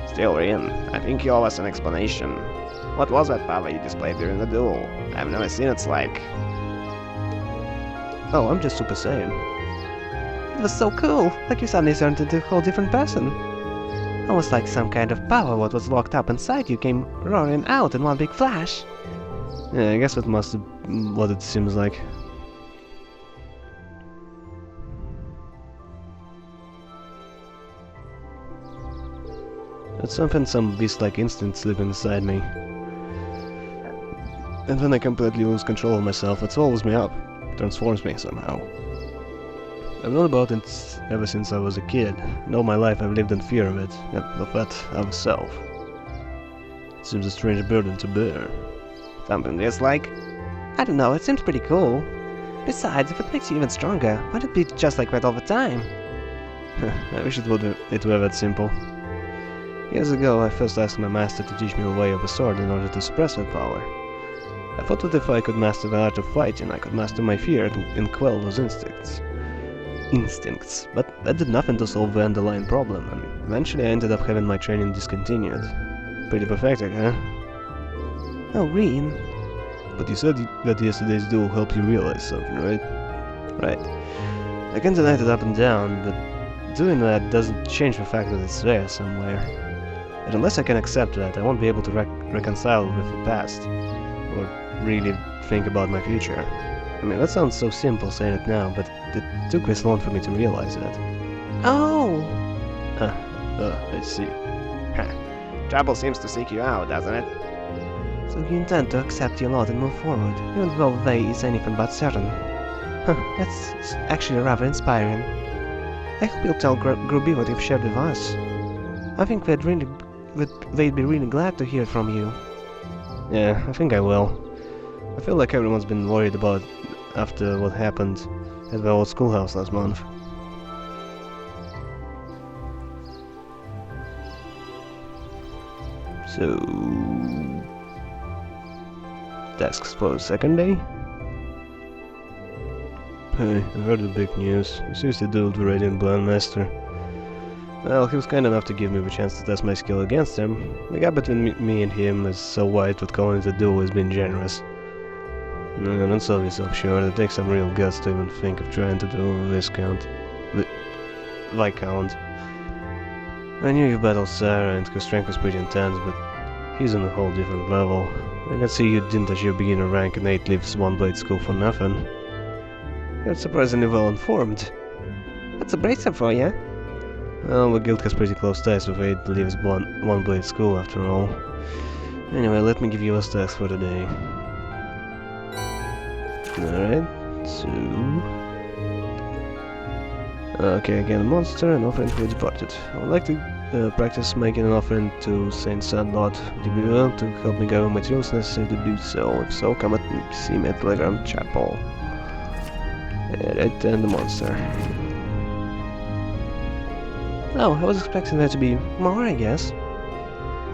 Still, Rin, I think you owe us an explanation. What was that power you displayed during the duel? I've never seen its like. Oh, I'm just Super Saiyan. It was so cool, like you suddenly turned into a whole different person. Almost like some kind of power what was locked up inside you came roaring out in one big flash. Yeah, I guess that must have what it seems like. It's something some beast-like instinct sleeping inside me. And then I completely lose control of myself. It swallows me up. Transforms me somehow. I've known about it ever since I was a kid, and all my life I've lived in fear of it, of that of myself. It seems a strange burden to bear. Something dislike? I don't know, it seems pretty cool. Besides, if it makes you even stronger, why not be just like that all the time? I wish it were that simple. Years ago, I first asked my master to teach me a way of a sword in order to suppress that power. I thought that if I could master the art of fighting, I could master my fear and quell those instincts. But that did nothing to solve the underlying problem, and eventually I ended up having my training discontinued. Pretty pathetic, huh? Oh, Rin. But you said that yesterday's duel helped you realize something, right? Right. I can deny it up and down, but doing that doesn't change the fact that it's there somewhere. And unless I can accept that, I won't be able to reconcile with the past, or really think about my future. I mean, that sounds so simple saying it now, but it took this long for me to realize that. Oh! I see. Trouble seems to seek you out, doesn't it? So you intend to accept your lot and move forward, even though the way is anything but certain. Huh, that's actually rather inspiring. I hope you'll tell Gruby what you've shared with us. I think they'd be really glad to hear from you. Yeah, I think I will. I feel like everyone's been worried about after what happened at the old schoolhouse last month. So... tasks for the second day? Hey, I heard the big news. You seriously dueled the Radiant Blindmaster. Well, he was kind enough to give me the chance to test my skill against him. The gap between me and him is so wide that calling it a duel has been generous. No, don't sell yourself short. It takes some real guts to even think of trying to duel Viscount. Viscount. I knew you battled Sarah and her strength was pretty intense, but he's on a whole different level. I can see you didn't achieve beginner rank in 8 Leaves One Blade School for nothing. You're surprisingly well informed. What's a bracer for, yeah? Well, the guild has pretty close ties with 8 Leaves One Blade School after all. Anyway, let me give you a task for today. Alright, so... Okay, again, a monster, an offering for the departed. I would like to practice making an offering to Saint Sandlot. Would you be willing to help me gather materials necessary to do so? If so, come and see me at Telegram Chapel. Alright, and the monster. Oh, I was expecting there to be more, I guess.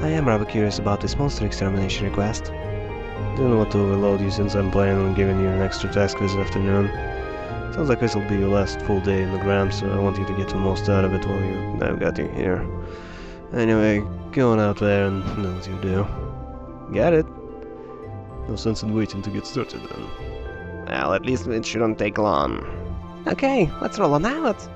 I am rather curious about this monster extermination request. Didn't want to overload you since I'm planning on giving you an extra task this afternoon. Sounds like this will be your last full day in the Gram, so I want you to get the most out of it while I've got you here. Anyway, go on out there and do what you do. Got it? No sense in waiting to get started then. Well, at least it shouldn't take long. Okay, let's roll on out.